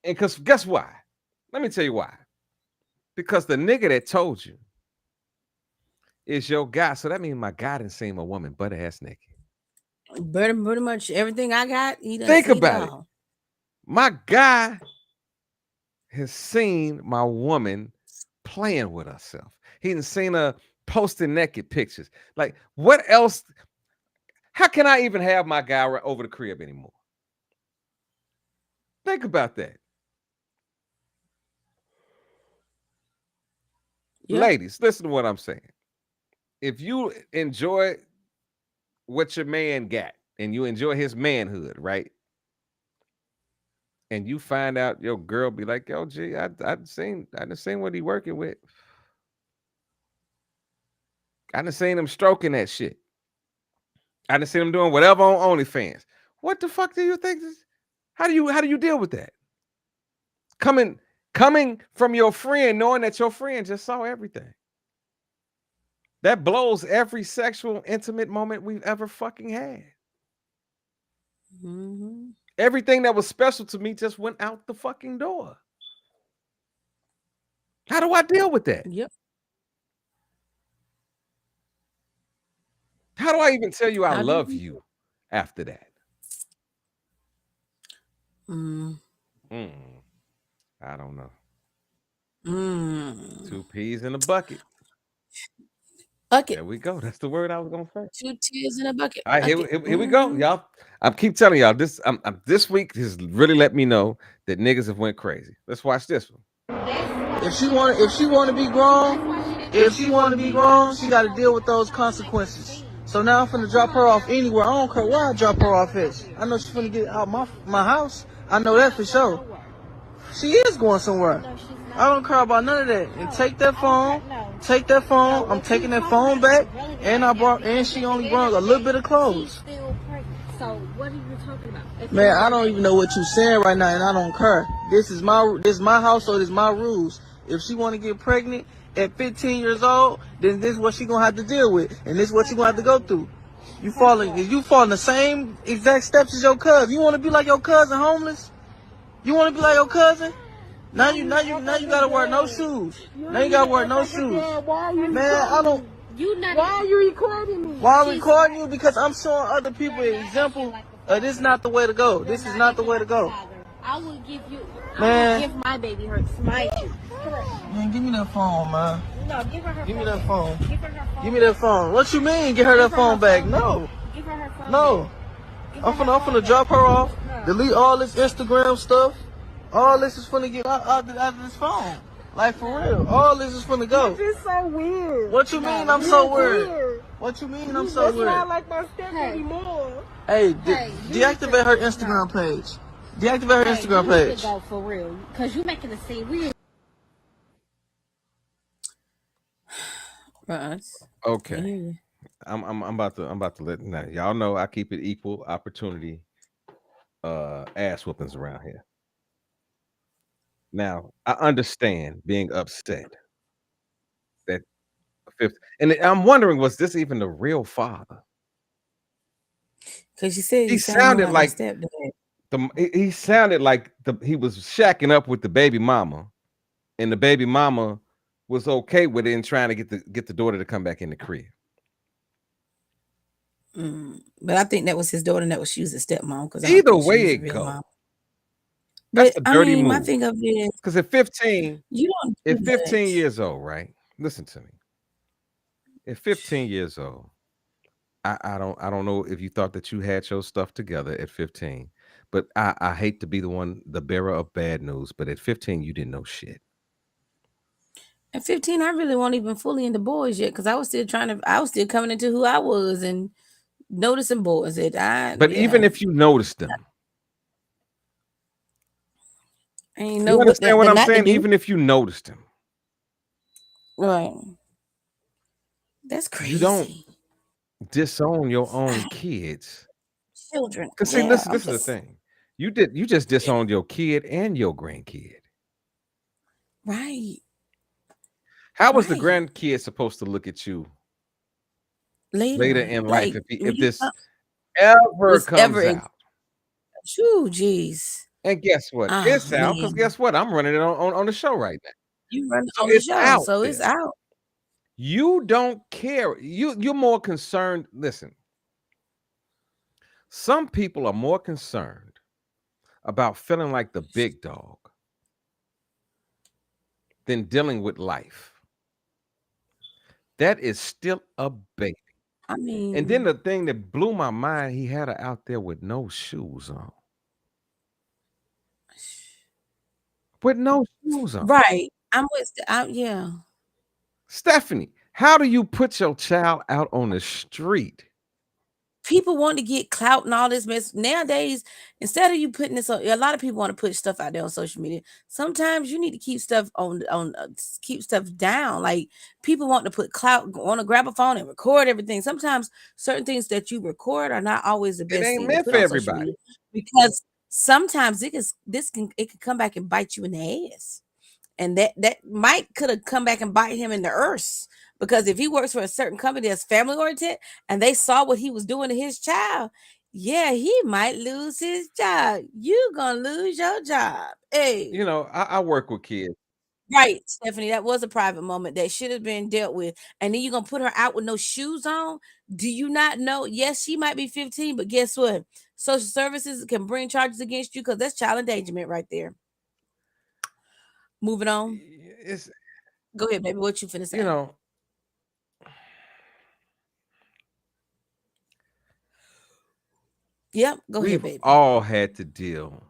And because guess why? Let me tell you why. Because the nigga that told you is your guy. So that means my guy didn't see my woman butt ass naked. Pretty much everything I got. He done Think seen about it. all. My guy has seen my woman playing with herself. He done seen her posting naked pictures. Like, what else? How can I even have my guy over the crib anymore? Think about that. Yep. Ladies, listen to what I'm saying. If you enjoy what your man got and you enjoy his manhood, right? And you find out your girl be like, yo, G, I done seen what he working with. I done seen him stroking that shit. I done seen him doing whatever on OnlyFans. What the fuck do you think? How do you deal with that? Coming from your friend, knowing that your friend just saw everything. That blows every sexual intimate moment we've ever fucking had. Mm-hmm. Everything that was special to me just went out the fucking door. How do I deal with that? Yep. How do I even tell you I love you after that? I don't know. 2 peas in a bucket. Bucket. There we go. That's the word I was gonna say. 2 tears in a bucket. All right, here we go, y'all. I keep telling y'all this. This week has really let me know that niggas have went crazy. Let's watch this one. If she want to be grown, she got to deal with those consequences. So now I'm finna drop her off anywhere. I don't care where I drop her off at. I know she's finna get out my house. I know that for sure. She is going somewhere. I don't care about none of that. And take that phone. I'm taking that phone back. And she only brought a little bit of clothes. So what are you talking about? Man, I don't even know what you're saying right now, and I don't care. This is my house, so this is my rules. If she want to get pregnant at 15 years old, then this is what she gonna have to deal with, and this is what you gonna have to go through. You falling the same exact steps as your cousin. You want to be like your cousin, homeless? You want to be like your cousin? Now you gotta wear no shoes. Now you gotta wear no shoes. Man, I don't. Why are you recording me? Why I'm recording you? Because I'm showing other people an example. This is not the way to go. This is not the way to go. I will give you. Man. I will give my baby her smite you. Man, give me that phone, man. No, give her her Give me phone. that phone. Give her her phone. Give me that phone. What you mean? Get her that phone back? No. Give her her phone. No. I'm finna drop her off. Delete all this Instagram stuff. All this is finna get out of this phone. Like, for real. All this is finna go. This is so weird. What you mean I'm so weird? What you mean I'm so That's weird? not like my step anymore. Hey, deactivate her Instagram page. Deactivate her Instagram page. Go for real, because you making it seem weird. Okay. I'm about to let now. Y'all know I keep it equal opportunity ass whoopings around here. Now, I understand being upset that fifth, and I'm wondering, was this even the real father? Because you said He sounded like stepdad. he sounded like he was shacking up with the baby mama, and the baby mama was okay with it and trying to get the daughter to come back in the crib. But I think that was his daughter, and that was she was a stepmom. Because Either way it goes. But That's a dirty move. my thing of it is, because at 15, you don't. At 15 years old, right? Listen to me. At 15 years old, I don't know if you thought that you had your stuff together at 15, but I hate to be the bearer of bad news, but at 15 you didn't know shit. At 15, I really wasn't even fully into boys yet because I was still coming into who I was and noticing boys. Even if you noticed them, I ain't you know understand what I'm not to saying? do. Even if you noticed them, Right. That's crazy. you don't disown your own kids. Children. Because see, Yeah, listen, I'm this is the thing. You just disowned your kid and your grandkid. Right. How was the Right. grandkid supposed to look at you Later in like, life when if you this come- ever was comes ever out? Shoo, jeez. And guess what? Oh, It's out because man. guess what? I'm running it on the show right now. You run So on the it's show, out so it's there. out. You don't care. You're more concerned. Listen, some people are more concerned about feeling like the big dog than dealing with life. That is still a baby. I mean, And then the thing that blew my mind, he had her out there with no shoes on. With no shoes on. right. I'm with yeah. Stephanie, how do you put your child out on the street? People want to get clout and all this mess nowadays. Instead of you putting this on, a lot of people want to put stuff out there on social media. Sometimes you need to keep stuff keep stuff down. Like people want to put clout, want to grab a phone and record everything. Sometimes certain things that you record are not always the best ain't thing to meant put for on social everybody. media because sometimes it can come back and bite you in the ass. And that might could have come back and bite him in the arse. Because if he works for a certain company that's family oriented and they saw what he was doing to his child, yeah, he might lose his job. You gonna lose your job. Hey, You know, I work with kids. right, Stephanie, that was a private moment that should have been dealt with. And then you're gonna put her out with no shoes on. Do you not know? Yes, she might be 15, but guess what? Social services can bring charges against you because that's child endangerment right there. Moving on. It's, Go ahead, baby. What you finna say? you know, Yep, go ahead, we've baby. all had to deal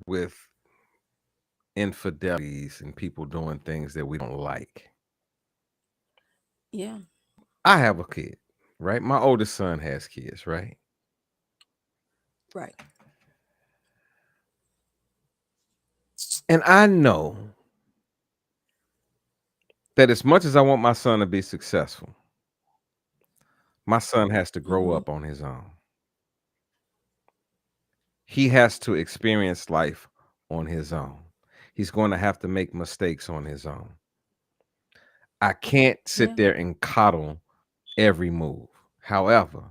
with infidelities and people doing things that we don't like. Yeah. I have a kid, right? My oldest son has kids, right? Right. And I know that as much as I want my son to be successful, my son has to grow up on his own. He has to experience life on his own. he's going to have to make mistakes on his own. I can't sit there and coddle every move. However,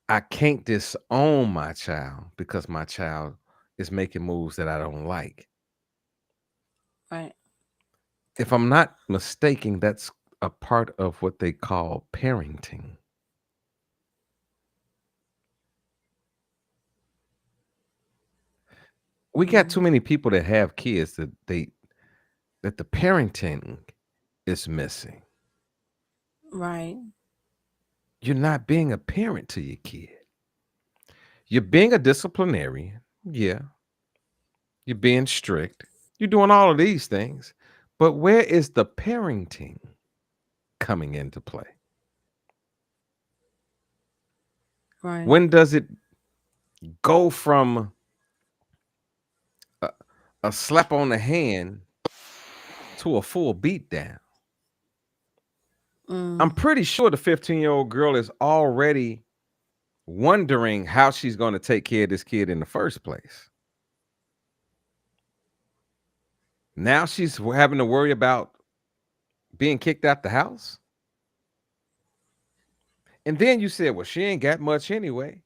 I can't disown my child because my child is making moves that I don't like. Right. If I'm not mistaken, that's a part of what they call parenting. We got too many people that have kids that the parenting is missing. Right. You're not being a parent to your kid. You're being a disciplinarian. Yeah. You're being strict. You're doing all of these things. But where is the parenting coming into play? Right. When does it go from a slap on the hand to a full beat down? I'm pretty sure the 15-year-old girl is already wondering how she's going to take care of this kid in the first place. Now she's having to worry about being kicked out the house. And then you said, well, she ain't got much anyway.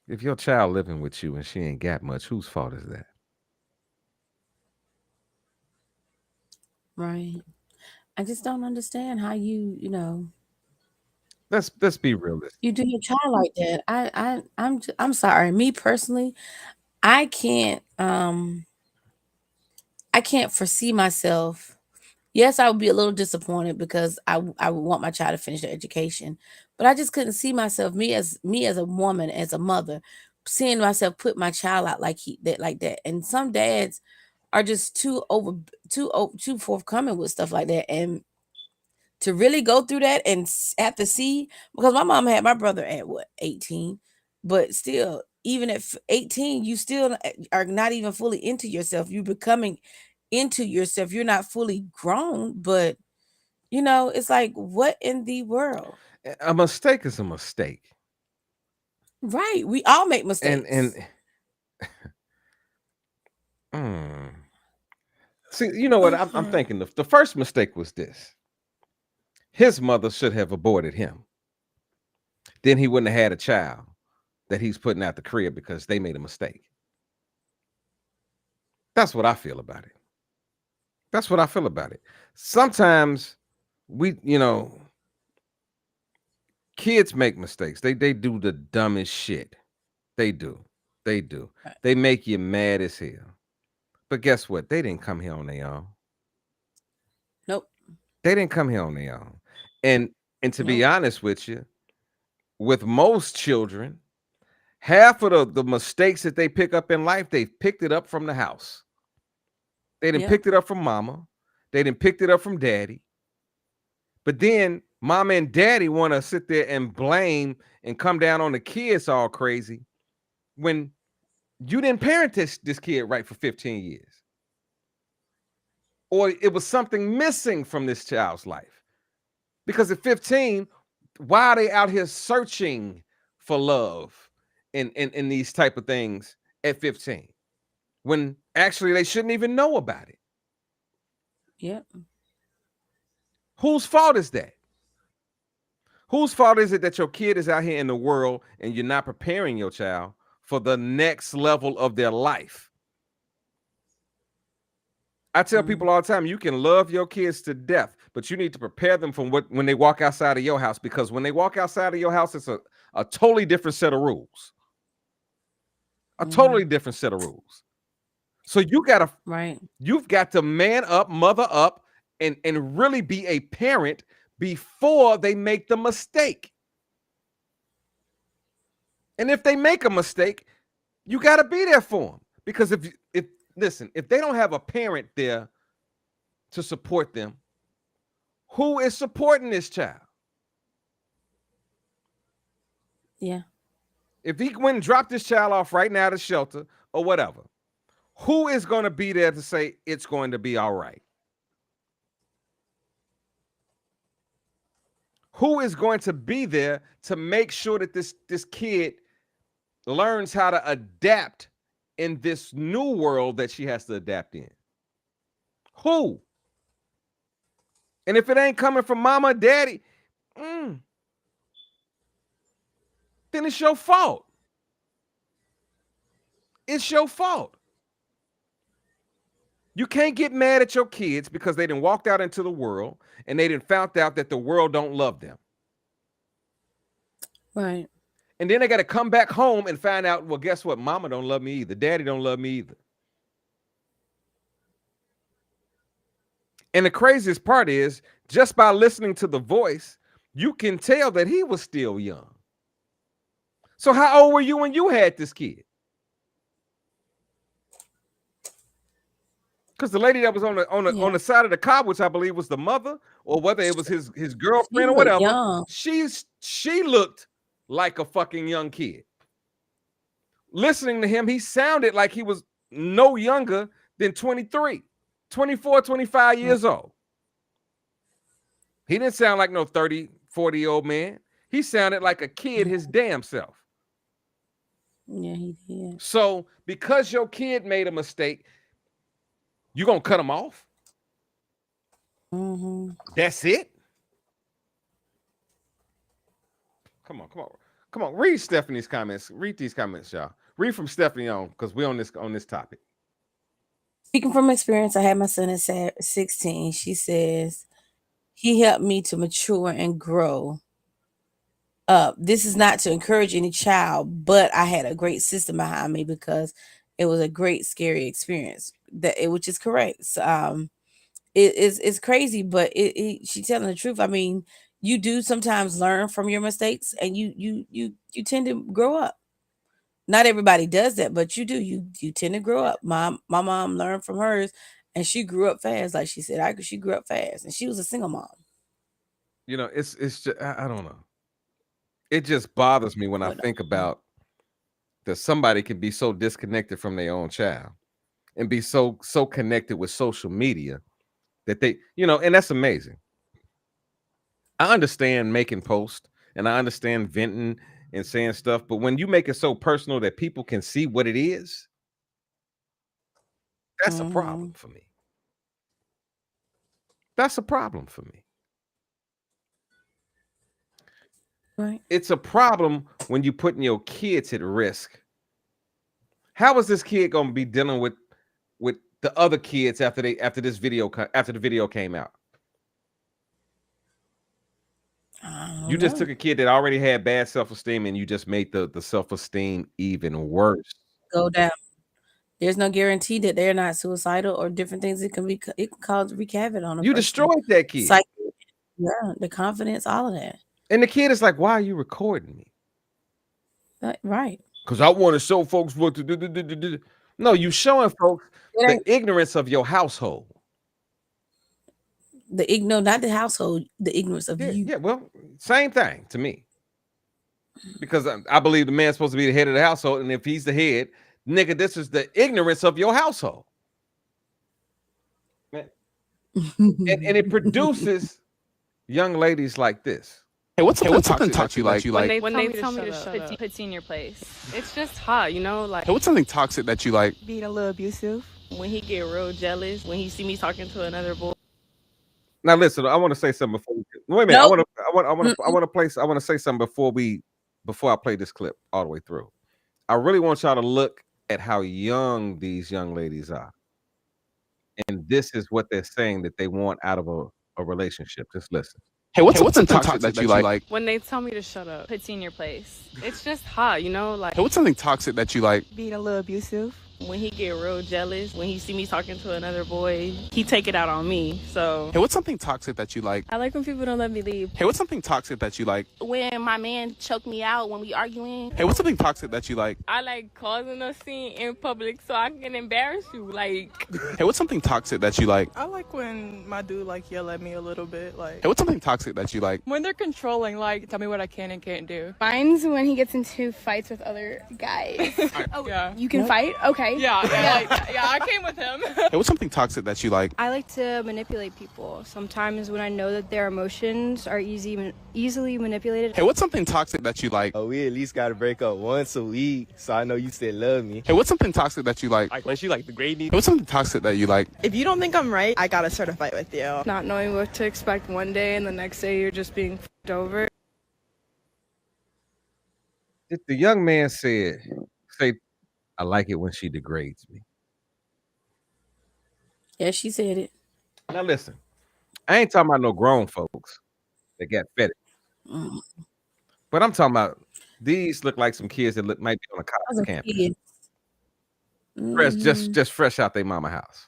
If your child living with you and she ain't got much, whose fault is that? Right. I just don't understand how you know, Let's be realistic. you do your child like that. I'm sorry. Me personally, I can't foresee myself. Yes, I would be a little disappointed because I would want my child to finish their education, but I just couldn't see myself, me as a woman, as a mother, seeing myself put my child out like that. And some dads are just too forthcoming with stuff like that, and to really go through that and have to see, because my mom had my brother at what, 18, but still, even at 18, you still are not even fully into yourself. You're becoming into yourself. You're not fully grown, but you know, it's like, what in the world? A mistake is a mistake. Right. We all make mistakes. See, you know what? I'm thinking the first mistake was this. His mother should have aborted him. Then he wouldn't have had a child that he's putting out the crib because they made a mistake. That's what I feel about it. That's what I feel about it. Sometimes kids make mistakes. They do the dumbest shit. They do. They do. They make you mad as hell. But guess what? They didn't come here on their own. Nope. They didn't come here on their own. And to be honest with you, with most children, half of the mistakes that they pick up in life, they've picked it up from the house. They didn't picked it up from mama. They didn't picked it up from daddy. But then mama and daddy want to sit there and blame and come down on the kids all crazy when you didn't parent this kid right for 15 years. Or it was something missing from this child's life. Because at 15, why are they out here searching for love and these type of things at 15? When actually they shouldn't even know about it. Yep. Whose fault is that? Whose fault is it that your kid is out here in the world and you're not preparing your child for the next level of their life? I tell people all the time, you can love your kids to death, but you need to prepare them from when they walk outside of your house, because when they walk outside of your house, it's a totally different set of rules. A totally different set of rules. So you've got to man up, mother up, and really be a parent before they make the mistake. And if they make a mistake, you got to be there for them. Because if they don't have a parent there to support them, who is supporting this child? Yeah. If he went and dropped this child off right now at a shelter or whatever, who is going to be there to say it's going to be all right? Who is going to be there to make sure that this kid learns how to adapt in this new world that she has to adapt in? Who? And if it ain't coming from mama, daddy, then it's your fault. It's your fault. You can't get mad at your kids because they done walked out into the world and they done found out that the world don't love them. Right. And then they got to come back home and find out, well, guess what? Mama don't love me either. Daddy don't love me either. And the craziest part is, just by listening to the voice, you can tell that he was still young. So how old were you when you had this kid? Because the lady that was on the side of the car, which I believe was the mother, or whether it was his girlfriend or whatever, young. she looked like a fucking young kid. Listening to him, he sounded like he was no younger than 23, 24, 25 years old. He didn't sound like no 30, 40-year-old man. He sounded like a kid his damn self. Yeah, he did. So because your kid made a mistake, you gonna cut him off? That's it? Come on. Read Stephanie's comments. Read these comments, y'all. Read from Stephanie on, because we're on this topic. Speaking from experience, I had my son at 16. She says, he helped me to mature and grow up. This is not to encourage any child, but I had a great system behind me because it was a great, scary experience. Which is correct. So, it's crazy, but she's telling the truth. I mean, you do sometimes learn from your mistakes, and you tend to grow up. Not everybody does that, but you do. You tend to grow up. My mom learned from hers, and she grew up fast. Like she said, she grew up fast, and she was a single mom. You know, it's just, I don't know. It just bothers me when I think about that somebody can be so disconnected from their own child and be so connected with social media that they, and that's amazing. I understand making posts and I understand venting and saying stuff, but when you make it so personal that people can see what it is, that's a problem for me. That's a problem for me. Right. It's a problem when you're putting your kids at risk. How is this kid going to be dealing with the other kids after the video came out? You just took a kid that already had bad self-esteem and you just made the self-esteem even worse. Go down. There's no guarantee that they're not suicidal or different things. It can cause wreak havoc on them. You destroyed that kid. Yeah, the confidence, all of that. And the kid is like, why are you recording me? Right. Because I want to show folks what to do. No, you showing folks the ignorance of your household. Not the household, the ignorance of you. Yeah, well, same thing to me. Because I believe the man's supposed to be the head of the household, and if he's the head, nigga, this is the ignorance of your household. And it produces young ladies like this. Hey, what's something toxic that you like? When they tell me to shut up, puts you in your place. It's just hot, like. Hey, what's something toxic that you like? Being a little abusive. When he get real jealous, when he see me talking to another boy. Now listen, I want to say something before. Wait a minute, nope. I want to say something before I play this clip all the way through. I really want y'all to look at how young these young ladies are, and this is what they're saying that they want out of a relationship. Just listen. Hey, what's something toxic that you like? When they tell me to shut up, puts you in your place. It's just hot, like. Hey, what's something toxic that you like? Being a little abusive. When he get real jealous, when he see me talking to another boy, he take it out on me. So. Hey, what's something toxic that you like? I like when people don't let me leave. Hey, what's something toxic that you like? When my man choked me out when we arguing. Hey, what's something toxic that you like? I like causing a scene in public so I can embarrass you. Like. Hey, what's something toxic that you like? I like when my dude yell at me a little bit. Hey, what's something toxic that you like? When they're controlling, tell me what I can and can't do. Mine's when he gets into fights with other guys. Yeah. You can fight? Okay. guy. Yeah, I came with him. Hey, what's something toxic that you like? I like to manipulate people. Sometimes when I know that their emotions are easily manipulated. Hey, what's something toxic that you like? Oh, we at least gotta break up once a week, so I know you still love me. Hey, what's something toxic that you like? Like when she like the grade me. Hey, what's something toxic that you like? If you don't think I'm right, I gotta start a fight with you. Not knowing what to expect one day and the next day you're just being f***ed over. The young man say, I like it when she degrades me. Yeah, she said it. Now listen, I ain't talking about no grown folks that got fed. Mm. But I'm talking about these look like some kids that might be on a college campus. Fresh, just fresh out their mama house.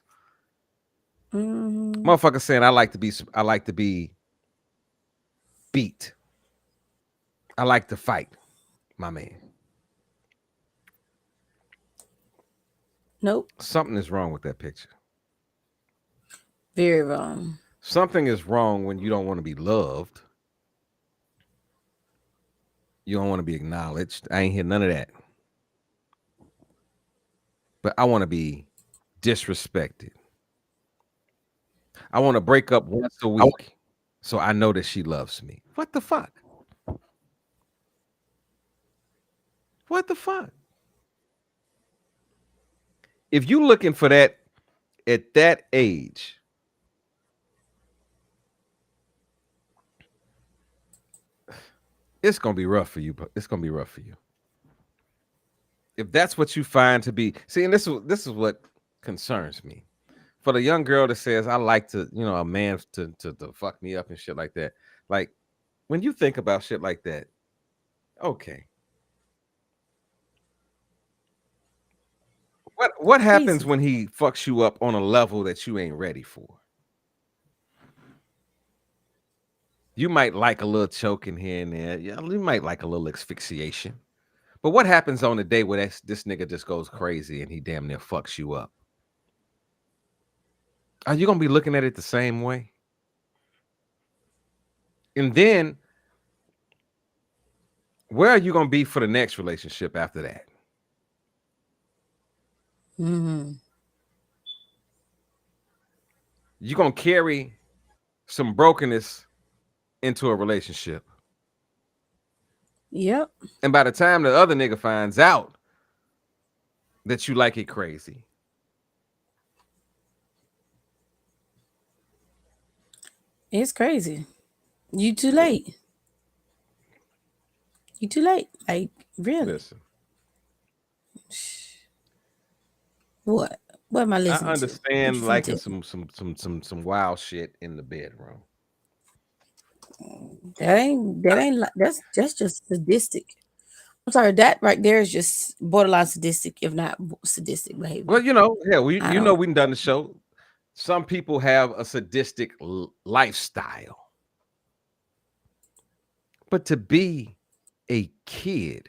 Motherfucker saying I like to be beat. I like to fight, my man. Nope. Something is wrong with that picture. Very wrong. Something is wrong when you don't want to be loved. You don't want to be acknowledged. I ain't hear none of that. But I want to be disrespected. I want to break up once a week so I know that she loves me. What the fuck? What the fuck? If you looking for that at that age, it's gonna be rough for you. It's gonna be rough for you. If that's what you find to be, see, and this is what concerns me. For the young girl that says, I like to, a man to fuck me up and shit like that. Like, when you think about shit like that, okay. What happens when he fucks you up on a level that you ain't ready for? You might like a little choking here and there. Yeah, you might like a little asphyxiation. But what happens on the day where this nigga just goes crazy and he damn near fucks you up? Are you gonna be looking at it the same way? And then where are you gonna be for the next relationship after that? Mm-hmm. You're gonna carry some brokenness into a relationship. Yep. And by the time the other nigga finds out that you like it crazy, it's crazy. You too late. You too late. Like, really? Listen. What? What am I listening to? I understand liking some wild shit in the bedroom. That's just sadistic. I'm sorry, that right there is just borderline sadistic, if not sadistic behavior. Well, we done the show. Some people have a sadistic lifestyle. But to be a kid,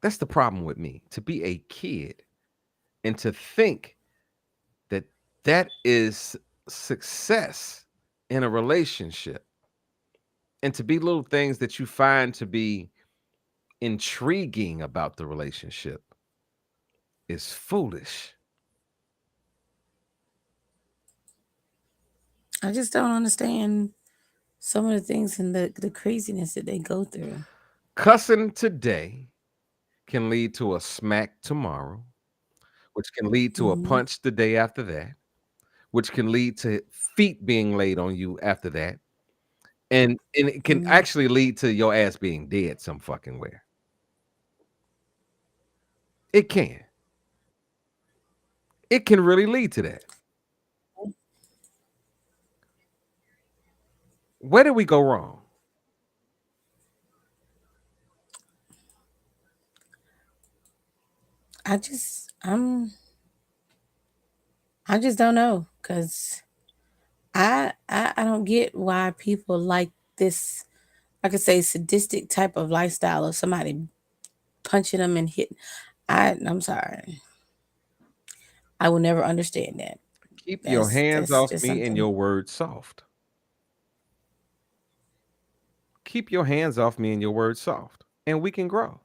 that's the problem with me. To be a kid and to think that is success in a relationship, and to be little things that you find to be intriguing about the relationship is foolish. I just don't understand some of the things and the craziness that they go through. Cussing today can lead to a smack tomorrow, which can lead to a punch the day after that, which can lead to feet being laid on you after that. And it can actually lead to your ass being dead some fucking where. It can. It can really lead to that. Where did we go wrong? I just don't know, because I don't get why people like this, I could say, sadistic type of lifestyle of somebody punching them and hitting. I'm sorry. I will never understand that. Keep your hands off me and your words soft. Keep your hands off me and your words soft, and we can grow.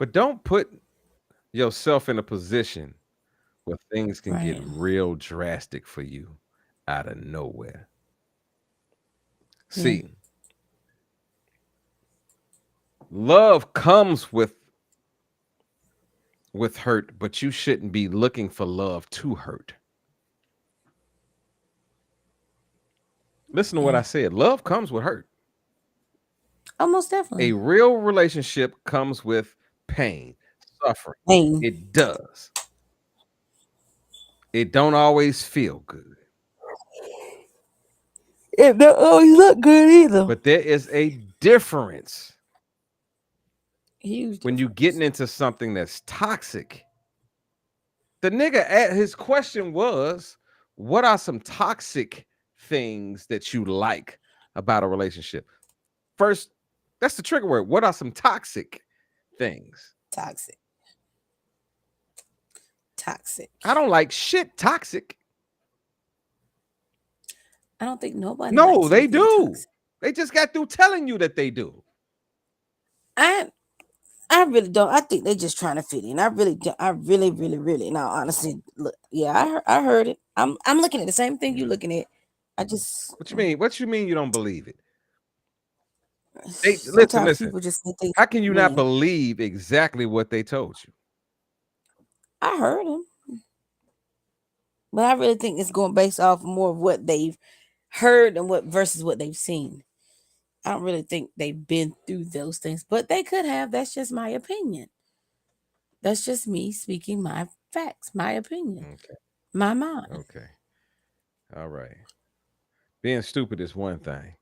But don't put yourself in a position where things can get Right. real drastic for you out of nowhere. Yeah. See, love comes with hurt, but you shouldn't be looking for love to hurt. Listen to what I said. Love comes with hurt. Almost definitely. A real relationship comes with pain, suffering. Pain. It does. It don't always feel good. It don't always look good either. But there is a difference Huge when you getting into something that's toxic. The nigga his question was, what are some toxic things that you like about a relationship? First, that's the trigger word. What are some toxic things? Toxic. I don't like shit toxic. I don't think nobody. No, likes they anything do. toxic. They just got through telling you that they do. I really don't. I think they're just trying to fit in. I really, really. Now, honestly, look, yeah, I heard it. I'm looking at the same thing you're looking at. I just. What you mean? What you mean you don't believe it? Sometimes Listen. people just think they. How can you not believe exactly what they told you? I heard them, but I really think it's going based off more of what they've heard and versus what they've seen. I don't really think they've been through those things, but they could have. That's just my opinion. That's just me speaking my facts, my opinion, my mind. Okay. All right. Being stupid is one thing,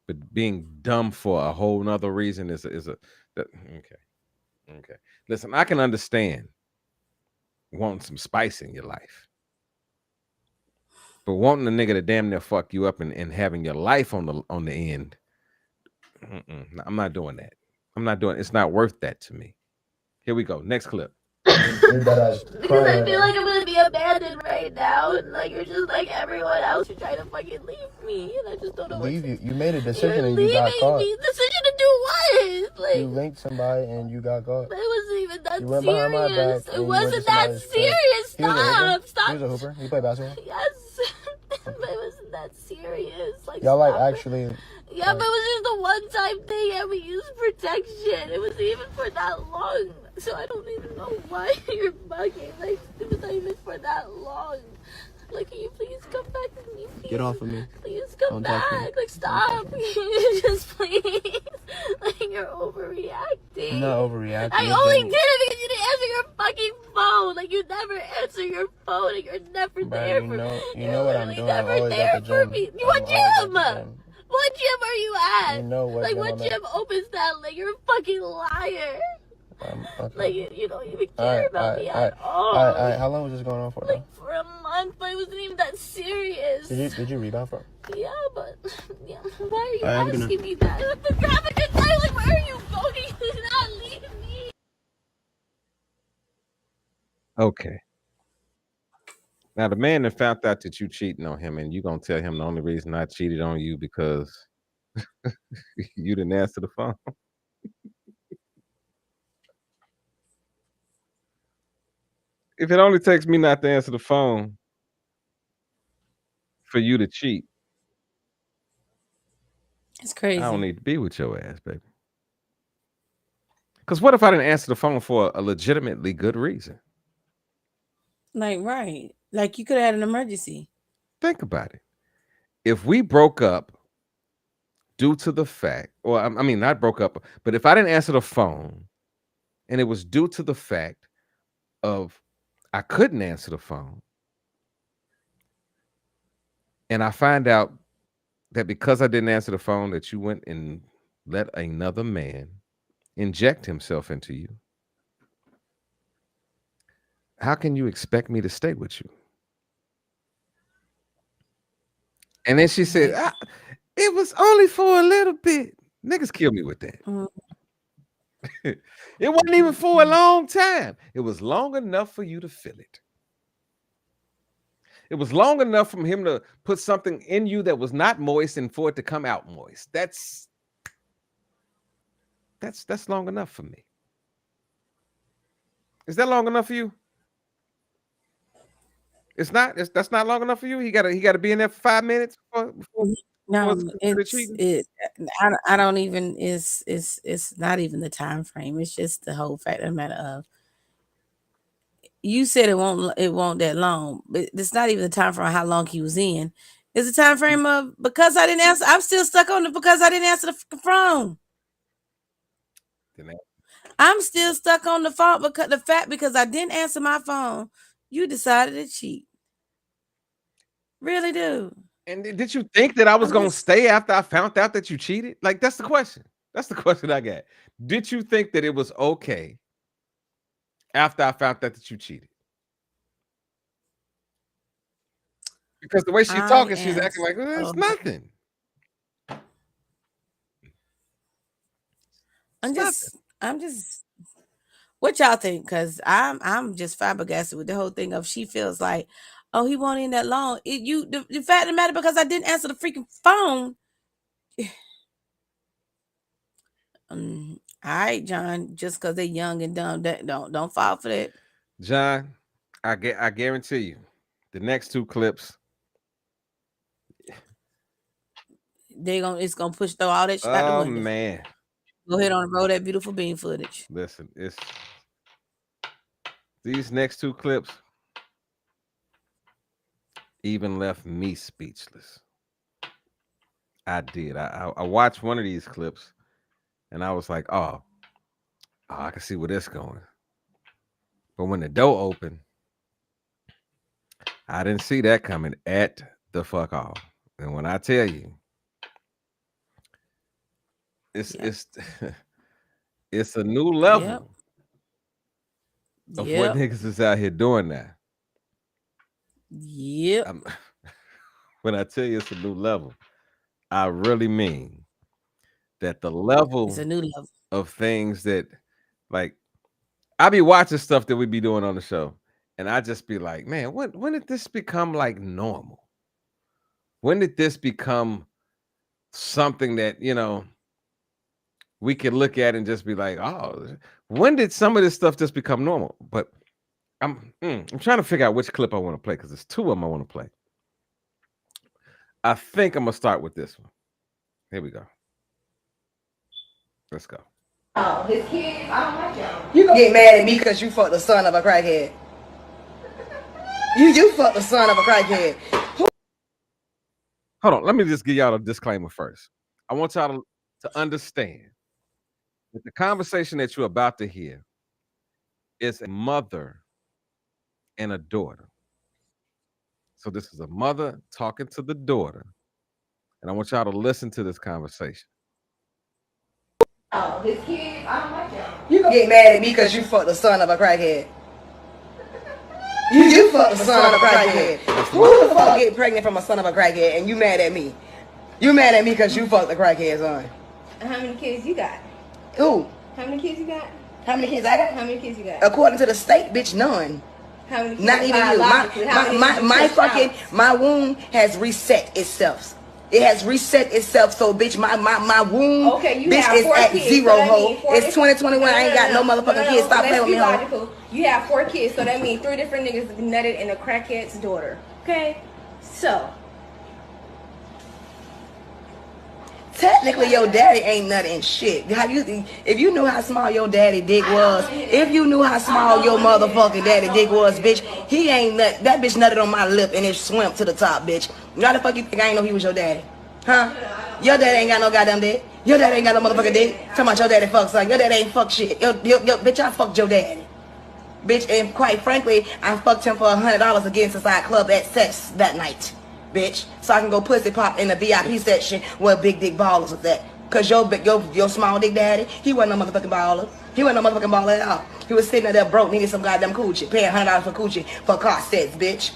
but being dumb for a whole nother reason is okay. Listen, I can understand wanting some spice in your life, but wanting a nigga to damn near fuck you up and having your life on the end, I'm not doing that. It's not worth that to me. Here we go. Next clip. Because I feel like I'm gonna be abandoned right now, and like you're just like everyone else. You're trying to fucking leave me, and I just don't know. Leave you? You made a decision and you leaving got caught. me. Decision to do what? Like you linked somebody and you got caught. it wasn't even that You went behind my back. serious. It and you went wasn't to that somebody's crib. serious. He was a hooper. Stop. He was a hooper. He played basketball. Yes, but it wasn't that serious. Like Y'all like stop. actually. Yeah, but it was just a one-time thing, and we used protection. It wasn't even for that long, so I don't even know why you're bugging. Like, it was not even for that long. Like, can you please come back to me? Please? Get off of me. Please come Don't touch me. back. Like, stop. Just please. Like, you're overreacting. I'm not overreacting. I only did it because you didn't answer your fucking phone. Like, you never answer your phone, and you're never there for me. You know what I'm doing. I'm Never always there at the for gym. me. What gym? What gym are you at? You know what like, gym what I'm at. gym opens that? Like, you're a fucking liar. Okay. Like, you don't even care about me at all. All right. How long was this going on for? Like, for a month, but it wasn't even that serious. Did you rebound from? Yeah, but yeah. Why are you All right, asking me that? The graphic is like, where are you going? Do not leave me. Okay. Now the man that found out that you cheating on him, and you gonna tell him the only reason I cheated on you because you didn't answer the phone. If it only takes me not to answer the phone for you to cheat, It's crazy. I don't need to be with your ass, baby. Because what if I didn't answer the phone for a legitimately good reason? Like, right. Like, you could have had an emergency. Think about it. If we broke up due to the fact, or I mean, not broke up, but if I didn't answer the phone and it was due to the fact of I couldn't answer the phone, and I find out that because I didn't answer the phone that you went and let another man inject himself into you, how can you expect me to stay with you? And then she said, it was only for a little bit. Niggas kill me with that. It wasn't even for a long time. It was long enough for you to feel it. It was long enough for him to put something in you that was not moist and for it to come out moist. That's long enough for me. Is that long enough for you? It's not. That's not long enough for you. He gotta be in there for 5 minutes before No, it's considered cheating. I don't even. It's not even the time frame. It's just the whole fact of the matter of. You said it won't that long, but it's not even the time frame of how long he was in. It's the time frame of because I didn't answer. I'm still stuck on it because I didn't answer the phone. I'm still stuck on the phone because I didn't answer my phone. You decided to cheat. Really do. And did you think that I was gonna stay after I found out that you cheated? Like that's the question. That's the question I got. Did you think that it was okay after I found out that you cheated? Because the way she's talking, she's acting like it's nothing. I'm just. What y'all think? Because I'm just flabbergasted with the whole thing of she feels like, oh, he won't in that long. The fact of the matter because I didn't answer the freaking phone. All right, John. Just because they're young and dumb, don't fall for that. John, I guarantee you, the next two clips, it's gonna throw all that shit out the window. Oh man. Go ahead on and roll that beautiful bean footage. Listen, it's these next two clips even left me speechless. I did. I watched one of these clips and I was like, oh, I can see where this going. But when the door opened, I didn't see that coming at the fuck all. And when I tell you, it's it's a new level of what niggas is out here doing now. Yep. When I tell you it's a new level, I really mean that the level it's a new level of things that like I be watching stuff that we be doing on the show, and I just be like, man, when did this become like normal? When did this become something that, you know, we can look at and just be like, oh, when did some of this stuff just become normal? But I'm trying to figure out which clip I want to play because there's two of them I want to play. I think I'm gonna start with this one. Here we go. Let's go. Oh, his kids, I don't like y'all. You gonna get mad at me because you fucked the son of a crackhead. You fucked the son of a crackhead. Hold on, let me just give y'all a disclaimer first. I want y'all to understand that the conversation that you're about to hear is a mother and a daughter. So this is a mother talking to the daughter, and I want y'all to listen to this conversation. Oh, his kids, I don't like y'all. You gonna get mad at me because you fucked the son of a crackhead. You fucked the son of a crackhead. Who the fuck get pregnant from a son of a crackhead and you mad at me? You mad at me because you fucked the crackhead son. How many kids you got? Who? How many kids you got? How many kids I got? How many kids you got? According to the state, bitch, none. How many kids? Not even you. My womb has reset itself. It has reset itself, so bitch, my womb, okay, you bitch, have is at kids, zero, so ho. It's 2021, I ain't got no motherfucking kids. Stop playing with me, ho. You have 4 kids, so that means 3 different niggas nutted in a crackhead's daughter. Okay? So. Technically, your daddy ain't nothing shit. If you knew how small your daddy dick was, if you knew how small your motherfucking daddy dick was, bitch, he ain't nut. That bitch nutted on my lip and it swam to the top, bitch. Why the fuck you think I ain't know he was your daddy? Huh? Your daddy ain't got no goddamn dick. Your daddy ain't got no motherfucking dick. Talking about your daddy fuck son. Your daddy ain't fuck shit. Bitch, I fucked your daddy. Bitch, and quite frankly, I fucked him for $100 against the side club at sex that night. Bitch, so I can go pussy pop in the VIP section where big dick ballers was at. Cause your small dick daddy, he wasn't no motherfucking baller. He wasn't no motherfucking baller at all. He was sitting there broke, needing some goddamn coochie, paying $100 for coochie for car sets, bitch.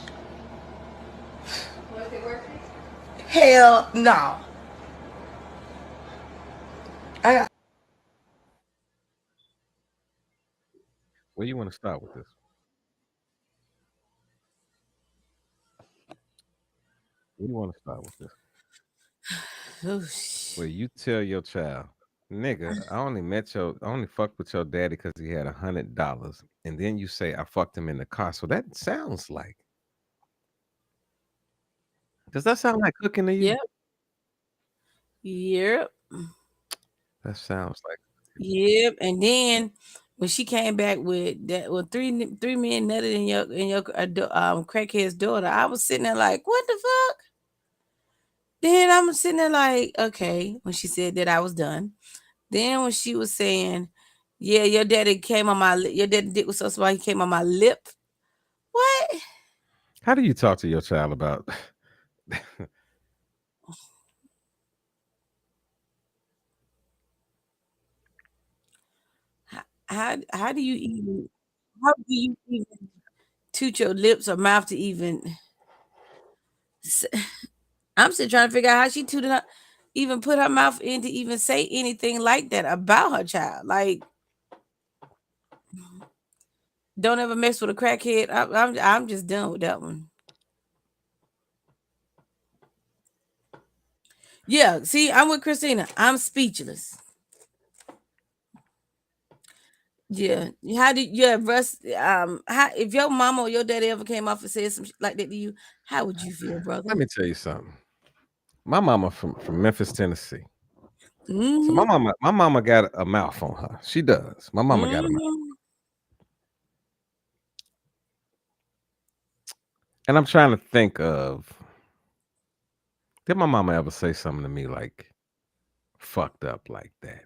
Was it working? Hell no. Where you want to start with this? Where do you want to start with this? Oh, where you tell your child Nigga, I only fucked with your daddy because he had $100, and then you say I fucked him in the car. So that sounds like. Does that sound like cooking to you? Yep. Yep. That sounds like. Yep. And then when she came back with that, well, three men nutted in your crackhead's daughter, I was sitting there like, what the fuck? Then I'm sitting there like, okay. When she said that, I was done. Then when she was saying, yeah, your daddy came on my lip, your daddy dick was so small he came on my lip. What? How do you talk to your child about? How do you even toot your lips or mouth to even? I'm still trying to figure out how she tooted her, even put her mouth in to even say anything like that about her child. Like, don't ever mess with a crackhead. I'm just done with that one. Yeah, see, I'm with Christina. I'm speechless. Yeah, how did Russ? How if your mama or your daddy ever came off and said some shit like that to you, how would you feel, brother? Let me tell you something. My mama from Memphis, Tennessee. Mm-hmm. So my mama got a mouth on her. She does. My mama got a mouth. And I'm trying to think of, did my mama ever say something to me like fucked up like that?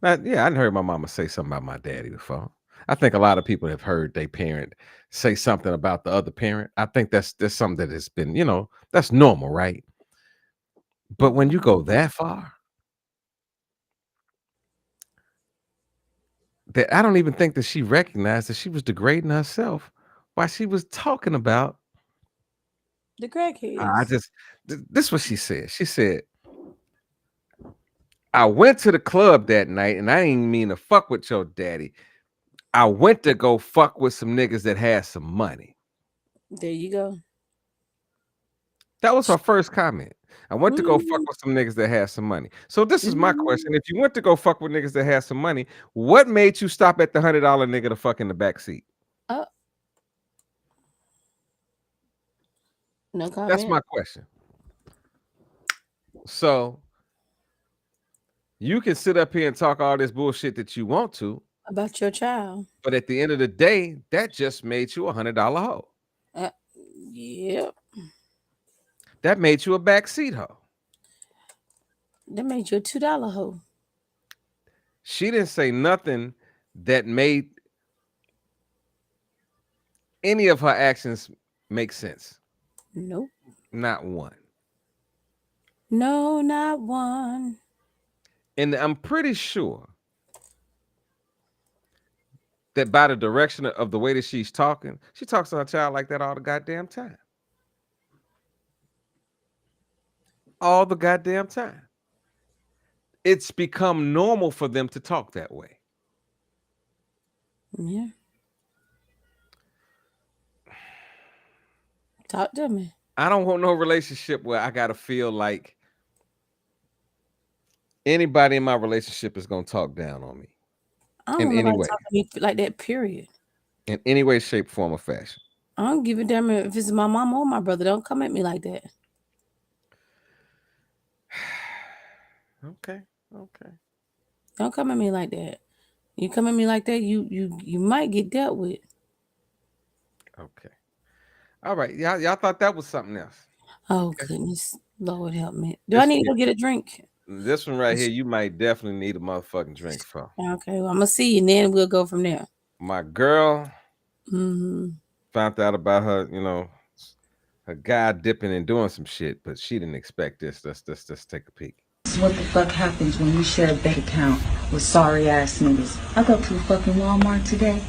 Now, yeah, I heard my mama say something about my daddy before. I think a lot of people have heard their parent say something about the other parent. I think that's something that has been, that's normal, right? But when you go that far, that I don't even think that she recognized that she was degrading herself while she was talking about the crackheads. This is what she said. She said, I went to the club that night and I didn't mean to fuck with your daddy. I went to go fuck with some niggas that had some money. There you go. That was her first comment. I went to go fuck with some niggas that had some money. So this is my question. If you went to go fuck with niggas that had some money, what made you stop at the $100 nigga to fuck in the back seat? No comment. That's my question. So you can sit up here and talk all this bullshit that you want to about your child, but at the end of the day, that just made you a $100 hoe. Yep. That made you a backseat hoe. That made you a $2 hoe. She didn't say nothing that made any of her actions make sense. Nope. Not one. No, not one. And I'm pretty sure that by the direction of the way that she's talking, she talks to her child like that all the goddamn time. All the goddamn time. It's become normal for them to talk that way. Yeah. Talk to me. I don't want no relationship where I gotta feel like anybody in my relationship is gonna talk down on me. I don't want nobody talking to me like that, period. In any way, shape, form, or fashion. I don't give a damn if it's my mom or my brother. Don't come at me like that. Okay. Don't come at me like that. You come at me like that, you might get dealt with. Okay. All right. Y'all thought that was something else. Oh, goodness. Lord help me. Do I need to go get a drink? This one right here, you might definitely need a motherfucking drink for. Okay, well, I'm gonna see you and then we'll go from there. My girl found out about her, her guy dipping and doing some shit, but she didn't expect this. Let's take a peek. This is what the fuck happens when you share a bank account with sorry ass niggas. I go to a fucking Walmart today.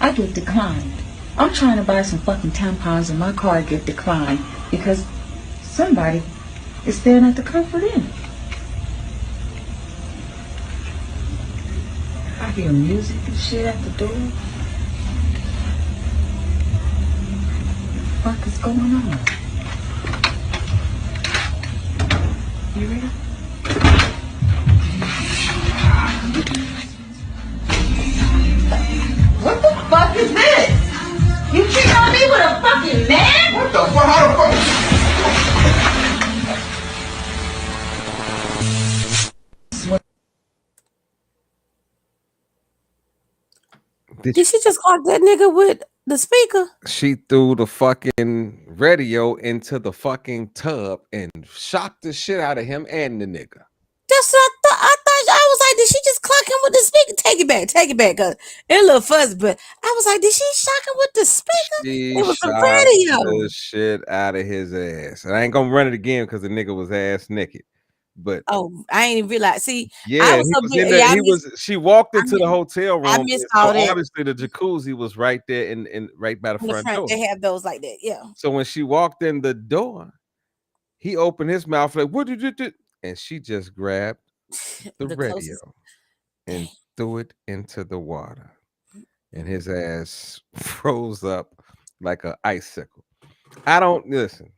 I get declined. I'm trying to buy some fucking tampons and my card get declined because somebody is staring at the Comfort Inn. I hear music and shit at the door. What the fuck is going on? You ready? Did she just clock that nigga with the speaker? She threw the fucking radio into the fucking tub and shocked the shit out of him and the nigga. That's what I was like, did she just clock him with the speaker? Take it back, cause it a little fuzzy. But I was like, did she shock him with the speaker? She It was some shocked radio. the shit out of his ass. And I ain't gonna run it again because the nigga was ass naked. But I ain't even realize. See, yeah, I was she walked into the hotel room. I missed so all that. obviously the jacuzzi was right there in right by the front door. They have those like that, yeah. So when she walked in the door, he opened his mouth like, what did you do? And she just grabbed the radio and threw it into the water. And his ass froze up like an icicle. I don't listen.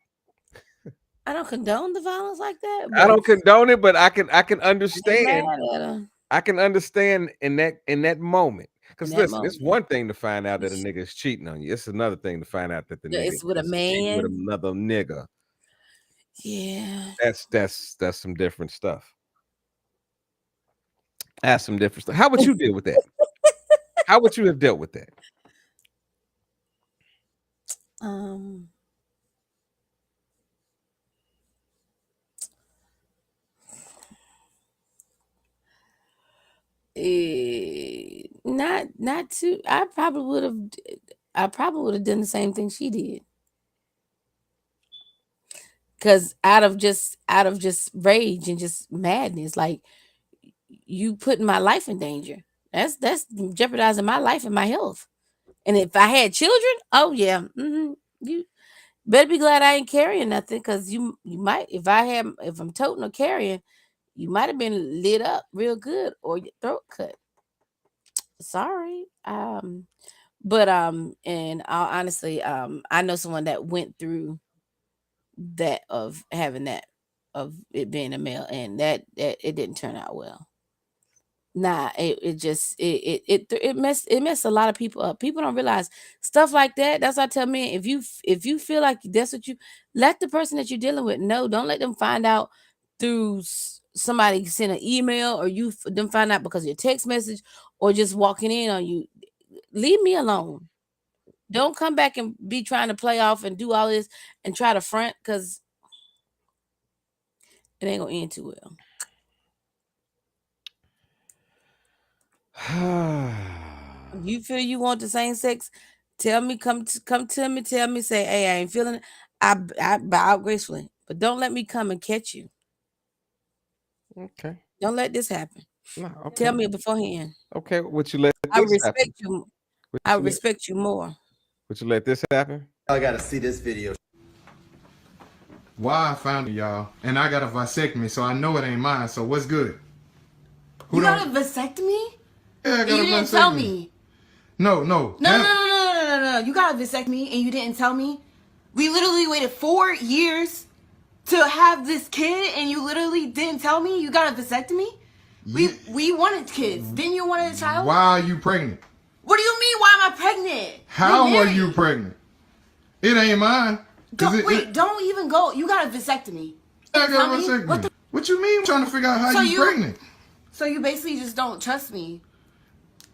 I don't condone the violence like that. I don't condone it, but I can understand. I can understand in that moment. Because listen, it's one thing to find out that a nigga is cheating on you. It's another thing to find out that the nigga is with a is man, with another nigga. Yeah, that's some different stuff. That's some different stuff. How would you deal with that? How would you have dealt with that? Not too. I probably would have done the same thing she did. Cause out of just rage and just madness, like you putting my life in danger. That's jeopardizing my life and my health. And if I had children, oh yeah, you better be glad I ain't carrying nothing, because you might, if I'm toting or carrying, you might have been lit up real good or your throat cut. Sorry. But and honestly, I know someone that went through that, of having that, of it being a male, and that it didn't turn out well. Nah, it messed a lot of people up. People don't realize stuff like that. That's why I tell men, if you feel like that's what you, let the person that you're dealing with know. Don't let them find out through somebody send an email, or them find out because of your text message, or just walking in on you. Leave me alone. Don't come back and be trying to play off and do all this and try to front, because it ain't gonna end too well. You feel you want the same sex? Tell me, come to me, tell me, say, hey, I ain't feeling it. I bow out gracefully, but don't let me come and catch you. Okay. Don't let this happen. No, okay. Tell me beforehand. Okay, would you let this I respect happen? you. I respect you more. Would you let this happen? I gotta see this video. Why I found it, y'all, and I got a vasectomy, so I know it ain't mine. So what's good? You got a vasectomy? Yeah, I got a vasectomy. You didn't tell me. No. No. You got a vasectomy and you didn't tell me. We literally waited 4 years to have this kid, and you literally didn't tell me you got a vasectomy. We wanted kids. Didn't you want a child? Why are you pregnant? What do you mean? Why am I pregnant? How are you pregnant? It ain't mine. Don't even go. You got a vasectomy. I got a vasectomy. What you mean? I'm trying to figure out how you pregnant. So you basically just don't trust me.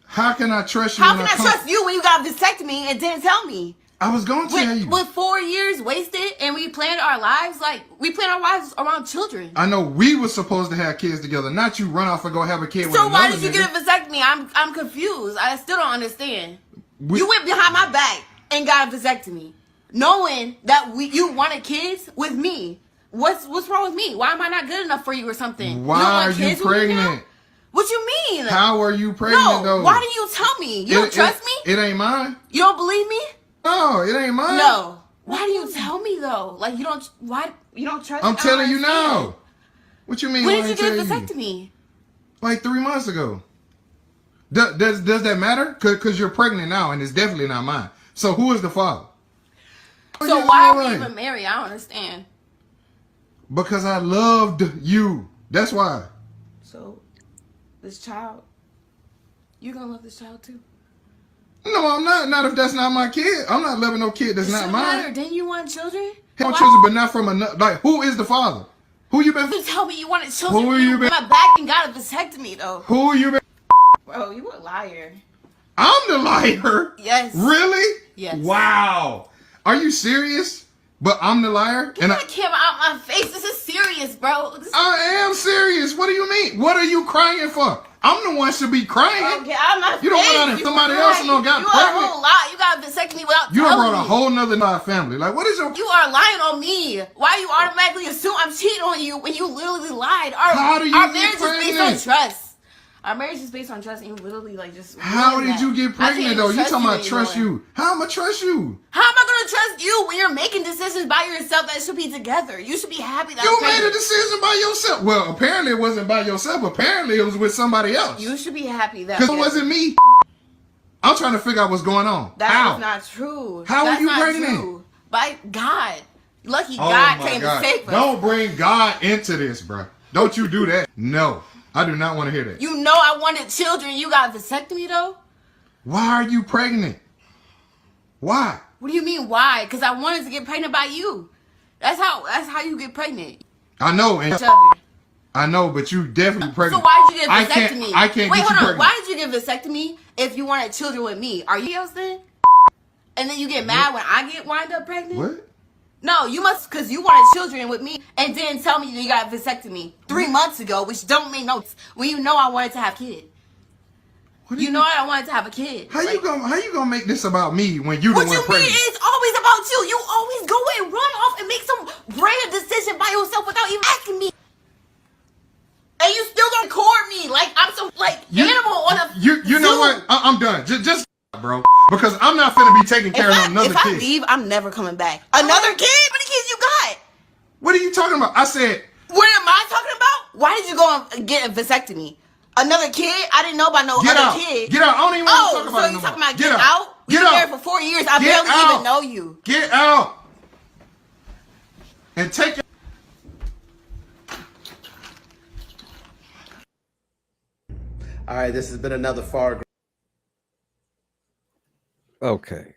How can I trust you? How can I trust you when you got a vasectomy and didn't tell me? I was going to tell you. With 4 years wasted, and we planned our lives around children. I know we were supposed to have kids together, not you run off and go have a kid with another nigga. So why did you get a vasectomy? I'm confused. I still don't understand. You went behind my back and got a vasectomy, knowing that you wanted kids with me. What's wrong with me? Why am I not good enough for you or something? Why are you pregnant? What you mean? How are you pregnant though? Why did you tell me? You don't trust me? It ain't mine. You don't believe me? No, it ain't mine. No. Why do you tell me though? Like you don't trust me? I'm telling you now. What you mean? When did you get a vasectomy? Like 3 months ago. Does that matter? Cause you're pregnant now, and it's definitely not mine. So who is the father? So why are we even married? I don't understand. Because I loved you. That's why. So this child, you gonna love this child too? No, I'm not. Not if that's not my kid. I'm not loving no kid that's not mine. Didn't you want children? I want children, but not from another. Like, who is the father? Who you been? You tell me you wanted children. Who you been? My back and got a vasectomy though. Who you been? Bro, you a liar. I'm the liar? Yes. Really? Yes. Wow. Are you serious? But I'm the liar? Get that camera out my face. This is serious, bro. I am serious. What do you mean? What are you crying for? I'm the one should be crying. Okay, out of my You don't face. want out if somebody else and got you pregnant. You are a whole lot. You got a vasectomy without You telling brought a me. whole nother family. Like, what is your... You are lying on me. Why you automatically assume I'm cheating on you when you literally lied? How do you our get marriage pregnant? is based on trust. Our marriage is based on trust, and you literally like just. How did you get pregnant though? You talking about trust you? How am I trust you? How am I gonna trust you when you're making decisions by yourself that should be together? You should be happy that you made a decision by yourself. Well, apparently it wasn't by yourself. Apparently it was with somebody else. You should be happy that. Because it wasn't me. I'm trying to figure out what's going on. That's not true. How That's are you not pregnant? True. By God. Lucky Oh God my came God. to save us. Don't bring God into this, bro. Don't you do that. No. I do not want to hear that. You know I wanted children. You got a vasectomy though? Why are you pregnant? Why? What do you mean why? Because I wanted to get pregnant by you. That's how you get pregnant. I know. And Each other. I know, but you definitely pregnant. So why'd you get vasectomy? I can't Wait, get you hold on. pregnant. Why did you get vasectomy if you wanted children with me? Are you else then? And then you get mad when I get wind up pregnant? What? No, you must, because you wanted children with me and didn't tell me you got a vasectomy 3 months ago, which don't make no sense when you know I wanted to have kids. You know I wanted to have a kid. How you gonna make this about me when you the one pregnant? What you mean? It's always about you. You always go and run off and make some random decision by yourself without even asking me. And you still don't record me like I'm some animal on a You know what? I'm done. Just bro, because I'm not finna be taking care of another kid. If I leave, I'm never coming back. Another kid? How many kids you got? What are you talking about? I said. What am I talking about? Why did you go and get a vasectomy? Another kid? I didn't know about no other kid. Get out. I don't even want to talk about it. So you talking about get out? We've been married for 4 years. I barely even know you. Get out. And take your... All right, this has been another far. Okay.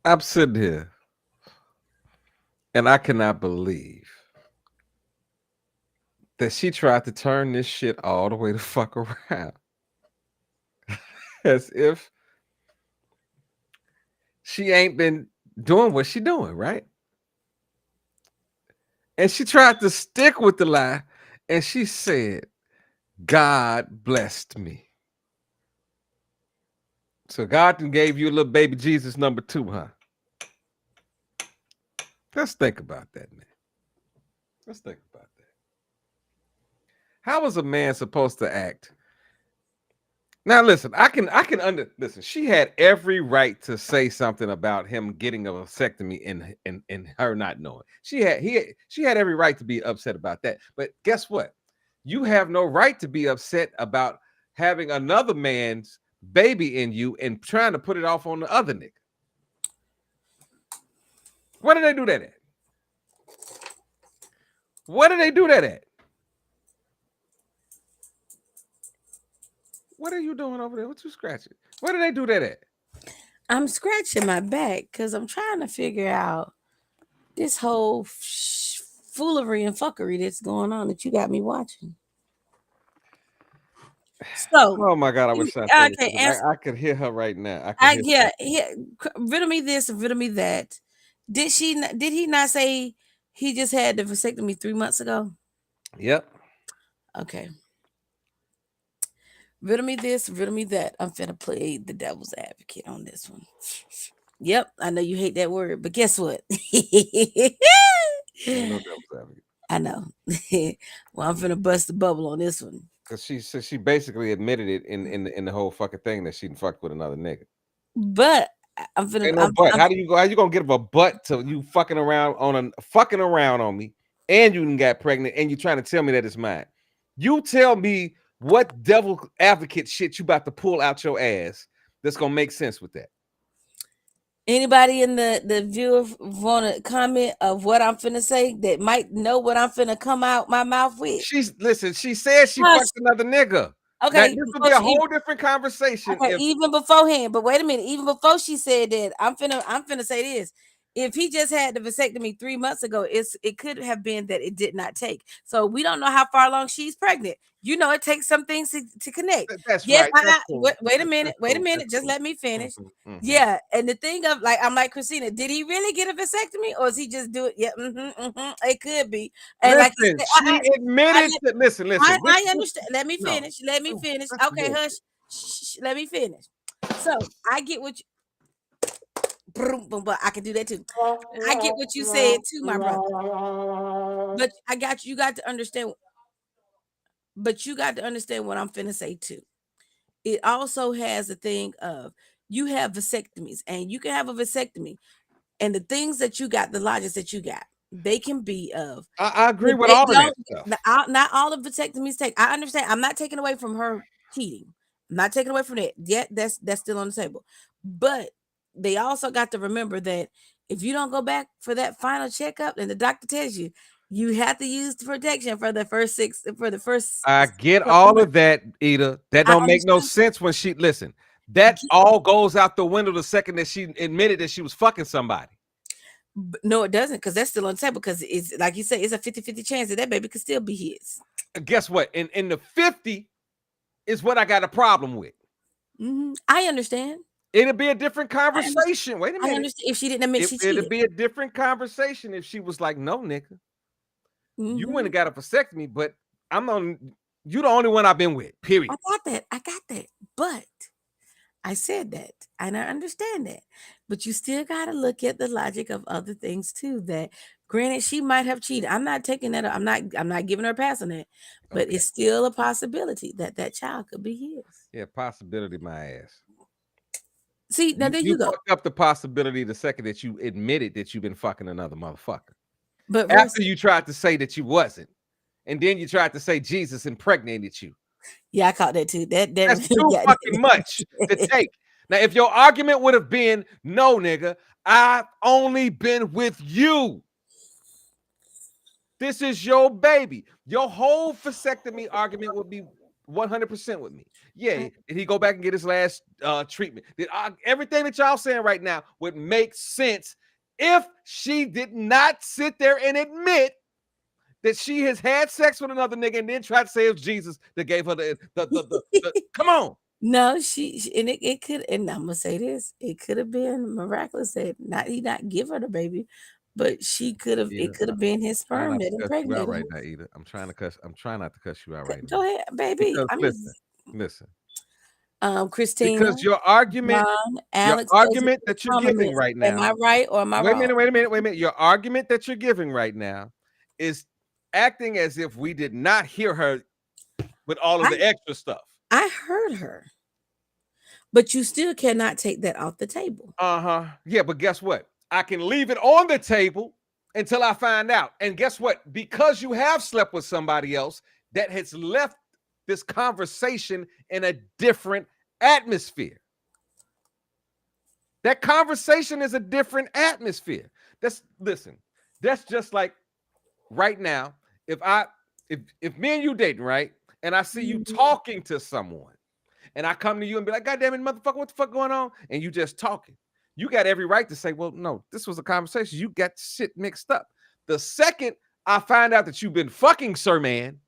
I'm sitting here and I cannot believe that she tried to turn this shit all the way the fuck around. As if she ain't been doing what she doing, right? And she tried to stick with the lie and she said, God blessed me. So God done gave you a little baby Jesus number 2, huh? Let's think about that, man. Let's think about that. How is a man supposed to act? Now, listen, listen. She had every right to say something about him getting a vasectomy and her not knowing. She had every right to be upset about that. But guess what? You have no right to be upset about having another man's baby in you and trying to put it off on the other nigga. Where did they do that at? Where did they do that at? What are you doing over there? What you scratching? Where did they do that at? I'm scratching my back because I'm trying to figure out this whole foolery and fuckery that's going on that you got me watching. So, oh my God, I wish I could hear her right now. Riddle me this, riddle me that. Did he not say he just had the vasectomy 3 months ago? Yep. Okay. Riddle me this, riddle me that. I'm finna play the devil's advocate on this one. Yep, I know you hate that word, but guess what? I know. Well, I'm finna bust the bubble on this one. Because she basically admitted it in the whole fucking thing that she fucked with another nigga. But I'm finna. Ain't no butt. How you gonna get a butt to you fucking around on me, and you got pregnant, and you trying to tell me that it's mine? You tell me what devil advocate shit you about to pull out your ass that's gonna make sense with that. Anybody in the viewer want to comment of what I'm finna say that might know what I'm finna come out my mouth with? She said she fucked another nigga. Okay, this would be a whole different conversation. Okay, even beforehand, but wait a minute. Even before she said that, I'm finna say this. if he just had the vasectomy 3 months ago, it could have been that it did not take. So we don't know how far along she's pregnant. You know, it takes some things to connect. That's Yes, right. That's cool. wait a minute. That's Wait a cool. minute. That's Just cool. let me finish. Mhm. Yeah, and the thing of like, I'm like Christina. Did he really get a vasectomy, or is he just do it? Yeah, it could be. And like you Listen, said, she admitted that. Listen. I understand. Let me No. finish. Let me Oh, finish. that's Okay, bullshit. hush. Shh, let me finish. So I get what you. But I can do that too. I get what you said too, my brother. But I got you got to understand. But you got to understand what I'm finna say too. It also has a thing of you have vasectomies, and you can have a vasectomy, and the things that you got, the logics that you got, they can be of. I agree If with they all of that don't, stuff. not all of vasectomies take. I understand. I'm not taking away from her cheating. I'm not taking away from that. Yet that's still on the table. But they also got to remember that if you don't go back for that final checkup, and the doctor tells you you have to use the protection for the first I get couple all months. of that, Ida. That I don't make no understand. sense when she listen. That all goes out the window the second that she admitted that she was fucking somebody. No, it doesn't, because that's still on the table. Because it's like you said, it's a 50-50 chance that baby could still be his. Guess what? In the 50 is what I got a problem with. I understand. It'll be a different conversation. Wait a I minute. understand if she didn't admit she cheated. It'll be a different conversation if she was like, "No, nigga, you went and got a vasectomy, but you the only one I've been with." Period. I got that. But I said that, and I understand that. But you still got to look at the logic of other things too. That granted, she might have cheated. I'm not taking that. I'm not giving her a pass on that. But it's still a possibility that that child could be his. Yeah, possibility, my ass. See, now there you go. Fucked up the possibility the second that you admitted that you've been fucking another motherfucker. But after you tried to say that you wasn't, and then you tried to say Jesus impregnated you. Yeah, I caught that too. That's really too fucking much to take. Now, if your argument would have been, "No, nigga, I've only been with you. This is your baby." Your whole vasectomy argument would be 100% with me. Yeah, did he go back and get his last treatment? Everything that y'all saying right now would make sense if she did not sit there and admit that she has had sex with another nigga and then tried to say it's Jesus that gave her the come on. No, she and it could, and I'm gonna say this, it could have been miraculous that he not give her the baby, but she could have, it could have been his sperm that impregnated right her. now, Ida. I'm trying not to cuss you out right Go now. ahead, baby. Because I'm listen. Christina, Because your argument, Ron, Alex, that you're giving right now. Am I right or am I wrong? Wait a minute. Your argument that you're giving right now is acting as if we did not hear her with all of the extra stuff. I heard her, but you still cannot take that off the table. Yeah, but guess what? I can leave it on the table until I find out. And guess what? Because you have slept with somebody else, that has left this conversation in a different atmosphere. That conversation is a different atmosphere. That's just like right now. If me and you dating, right, and I see you talking to someone, and I come to you and be like, "God damn it, motherfucker, what the fuck going on?" And you just talking. You got every right to say, "Well, no, this was a conversation. You got shit mixed up." The second I find out that you've been fucking Sir Man,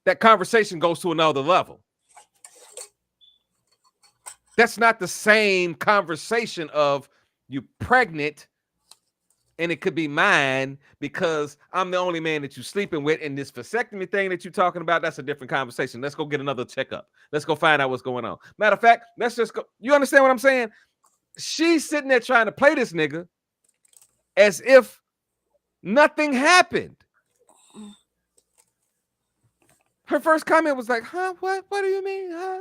that conversation goes to another level. That's not the same conversation of you pregnant and it could be mine because I'm the only man that you're sleeping with. And this vasectomy thing that you're talking about, that's a different conversation. Let's go get another checkup. Let's go find out what's going on. Matter of fact, let's just go. You understand what I'm saying? She's sitting there trying to play this nigga as if nothing happened. Her first comment was like, "Huh? What do you mean? Huh?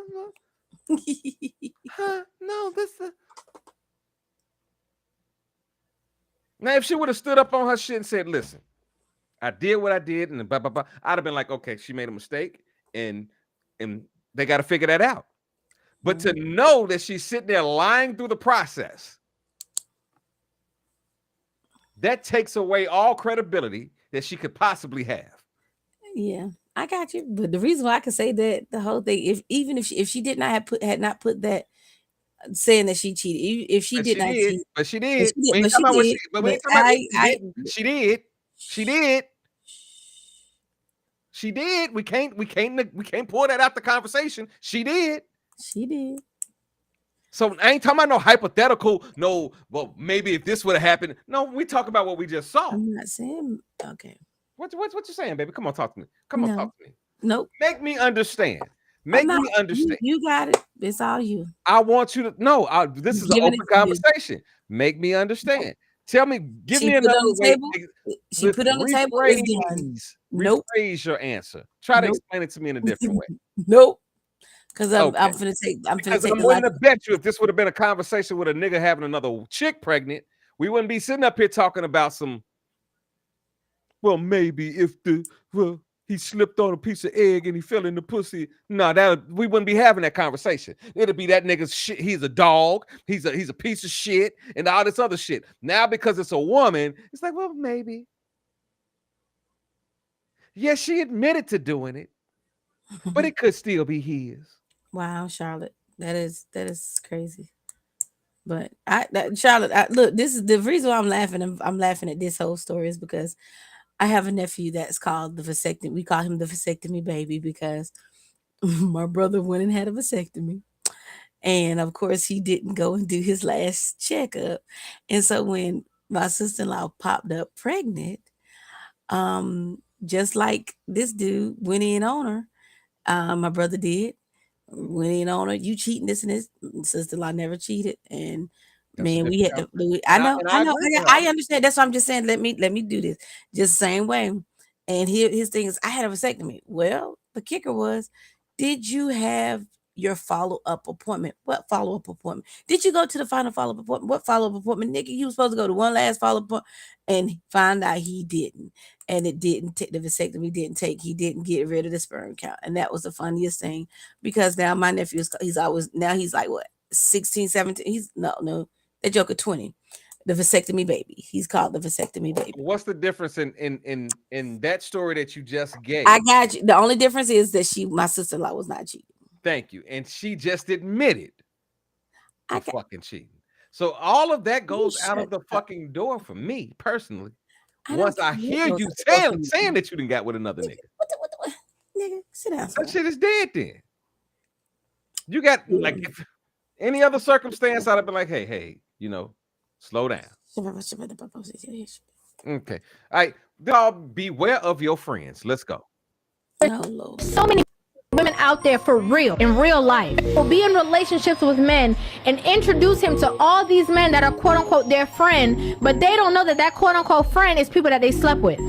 Huh? No, this." Now, if she would have stood up on her shit and said, "Listen, I did what I did," and blah, blah, blah, I'd have been like, "Okay, she made a mistake, and they got to figure that out." But to know that she's sitting there lying through the process, that takes away all credibility that she could possibly have. Yeah, I got you. But the reason why I can say that the whole thing, if she did not have had not put that saying that she cheated. If she did not cheat, but she did. We ain't but talking she about what did. she, but we But ain't talking about if she didn't. She did. She did. She did. We can't pull that out the conversation. She did. She did. So I ain't talking about no hypothetical. No, well, maybe if this would have happened. No, we talk about what we just saw. I'm not saying okay. What you saying, baby? Come on, talk to me. Come on, talk to me. Nope. Make me understand. Make me understand. You got it. It's all you. I want you to know. This is an open conversation. Make me understand. Tell me. Give me another way. She put it on the table. It's done. Nope. Rephrase your answer. Try to explain it to me in a different way. Nope. Because I'm finna take. I'm willing to bet you if this would have been a conversation with a nigga having another chick pregnant, we wouldn't be sitting up here talking about some. Well, maybe if he slipped on a piece of egg and he fell in the pussy. No, we wouldn't be having that conversation. It'd be that nigga's shit. He's a dog. He's a piece of shit and all this other shit. Now because it's a woman, it's like, well, maybe. Yes, she admitted to doing it, but it could still be his. Wow, Charlotte, that is crazy. But Charlotte, look, this is the reason why I'm laughing. I'm laughing at this whole story is because I have a nephew that's called the vasectomy. We call him the vasectomy baby because my brother went and had a vasectomy. And of course, he didn't go and do his last checkup. And so when my sister-in-law popped up pregnant, just like this dude went in on her, my brother did. Went in on her, you cheating, this and this. Sister-in-law never cheated. And man, we had to do it. I know. I understand. That's why I'm just saying, let me do this. Just the same way. And his thing is, I had a vasectomy. Well, the kicker was, did you have your follow-up appointment? What follow-up appointment? Did you go to the final follow-up appointment? What follow-up appointment? Nigga, you was supposed to go to one last follow-up appointment and find out he didn't. And it didn't take the vasectomy, he didn't get rid of the sperm count. And that was the funniest thing because now my nephew he's like what, 16, 17? He's no. That joker 20, the vasectomy baby. He's called the vasectomy baby. What's the difference in that story that you just gave? I got you. The only difference is that my sister-in-law was not cheating. Thank you. And she just admitted to fucking cheating. So all of that goes out of the fucking door for me personally. Once I hear you saying that you didn't got with another nigga. What? Nigga, sit down. That shit is dead then. You got like if any other circumstance, I'd have been like, hey, slow down. Okay. All right. Y'all beware of your friends. Let's go. No, Lord. So many women out there for real, in real life, will be in relationships with men and introduce him to all these men that are quote unquote their friend, but they don't know that quote unquote friend is people that they slept with.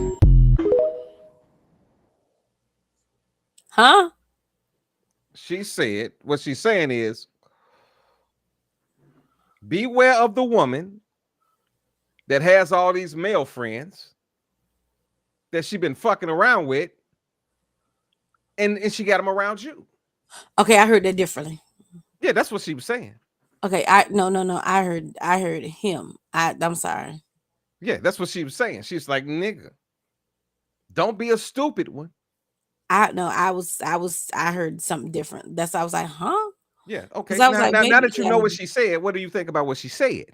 Huh? She said, what she's saying is, beware of the woman that has all these male friends that she been fucking around with, and she got them around you. Okay, I heard that differently. Yeah, that's what she was saying. Okay, no. I heard him. I'm sorry. Yeah, that's what she was saying. She's like, nigga, don't be a stupid one. I heard something different. That's why I was like, huh? Yeah, okay. I was like, now that you know what she said, what do you think about what she said?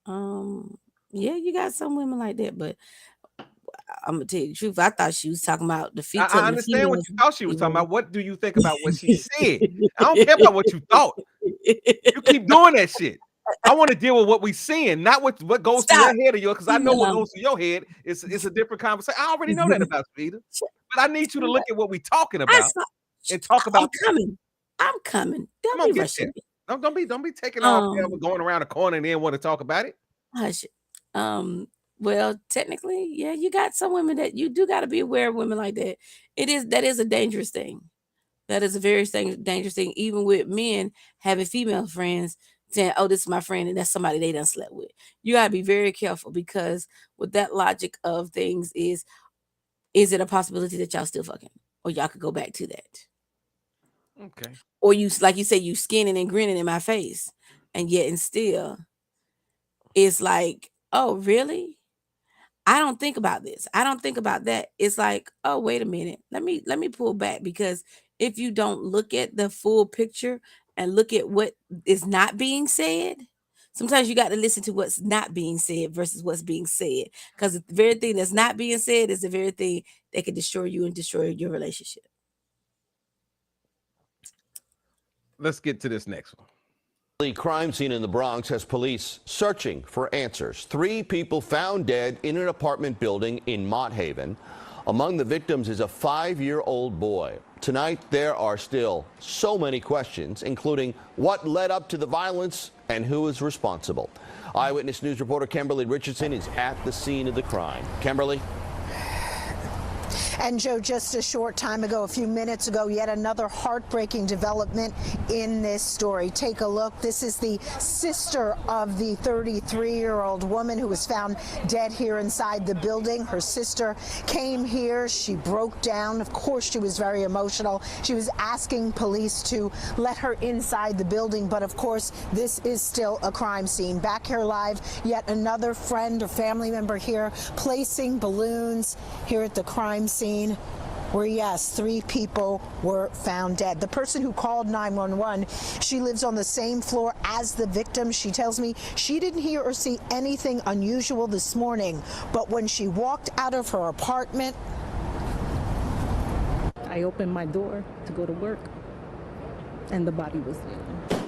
Yeah, you got some women like that, but I'm gonna tell you the truth. I thought she was talking about the feet. I understand what you thought she was talking about. What do you think about what she said? I don't care about what you thought. You keep doing that shit. I want to deal with what we seeing, not what goes to your head or yours, because I know what goes to your head. It's a different conversation. I already know that about Speeder, but I need you to look at what we're talking about and talk about. I'm coming. Don't be rushing me. Don't be taking off there, going around the corner and then want to talk about it. Hush. Well, technically, yeah, you got some women that you do got to be aware of women like that. That is a dangerous thing. That is a very dangerous thing. Even with men having female friends saying, "Oh, this is my friend," and that's somebody they done slept with. You got to be very careful because with that logic of things is it a possibility that y'all still fucking, or y'all could go back to that? Okay. Or you, like you say, you skinning and grinning in my face, and yet and still, it's like, oh, really? I don't think about this. I don't think about that. It's like, oh, wait a minute. Let me pull back, because if you don't look at the full picture and look at what is not being said, sometimes you got to listen to what's not being said versus what's being said. Because the very thing that's not being said is the very thing that can destroy you and destroy your relationship. Let's get to this next one. The crime scene in the Bronx has police searching for answers. 3 people found dead in an apartment building in Mott Haven. Among the victims is a 5-year-old boy. Tonight, there are still so many questions, including what led up to the violence and who is responsible. Eyewitness News reporter Kimberly Richardson is at the scene of the crime. Kimberly? And Joe, just a short time ago, a few minutes ago, yet another heartbreaking development in this story. Take a look. This is the sister of the 33-year-old woman who was found dead here inside the building. Her sister came here. She broke down. Of course, she was very emotional. She was asking police to let her inside the building. But of course, this is still a crime scene. Back here live, yet another friend or family member here placing balloons here at the crime scene, where, yes, 3 people were found dead. The person who called 911, she lives on the same floor as the victim. She tells me she didn't hear or see anything unusual this morning, but when she walked out of her apartment, I opened my door to go to work, and the body was there.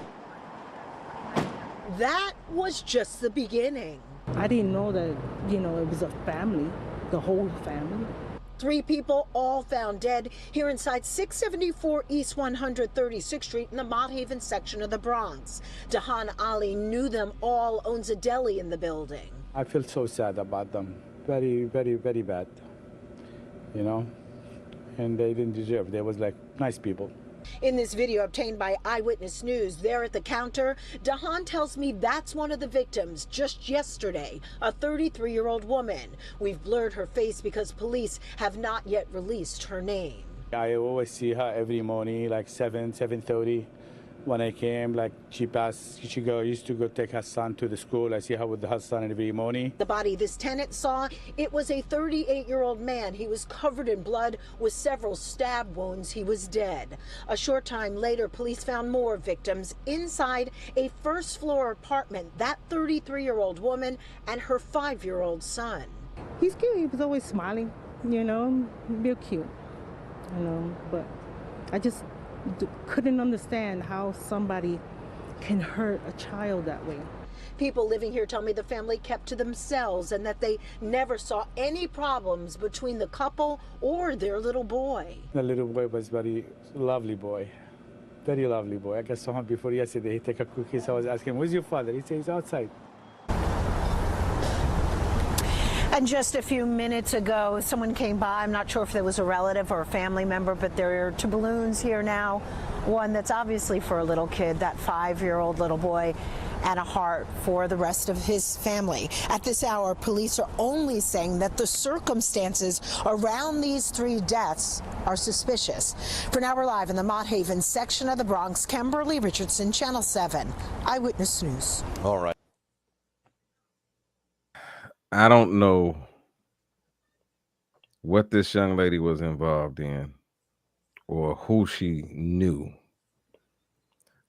that was just the beginning. I didn't know that, it was a family, the whole family. 3 people all found dead here inside 674 East 136th Street in the Mott Haven section of the Bronx. Dahan Ali knew them all, owns a deli in the building. I feel so sad about them. Very, very, very bad. And they didn't deserve. They was like nice people. In this video obtained by Eyewitness News, there at the counter, Dahan tells me that's one of the victims just yesterday, a 33-year-old woman. We've blurred her face because police have not yet released her name. I always see her every morning, like 7:30. When I came, she used to go take her son to the school. I see her with her son every morning. The body this tenant saw, it was a 38-year-old man. He was covered in blood with several stab wounds. He was dead. A short time later, police found more victims inside a first-floor apartment. That 33-year-old woman and her 5-year-old son. He's cute. He was always smiling, real cute, but I just couldn't understand how somebody can hurt a child that way. People living here tell me the family kept to themselves and that they never saw any problems between the couple or their little boy. The little boy was very lovely boy. Very lovely boy. I saw him before yesterday. He took a cookies. I was asking, where's your father? He said he's outside. And just a few minutes ago, someone came by. I'm not sure if there was a relative or a family member, but there are 2 balloons here now. One that's obviously for a little kid, that 5-year-old little boy, and a heart for the rest of his family. At this hour, police are only saying that the circumstances around these 3 deaths are suspicious. For now, we're live in the Mott Haven section of the Bronx. Kimberly Richardson, Channel 7, Eyewitness News. All right. I don't know what this young lady was involved in or who she knew,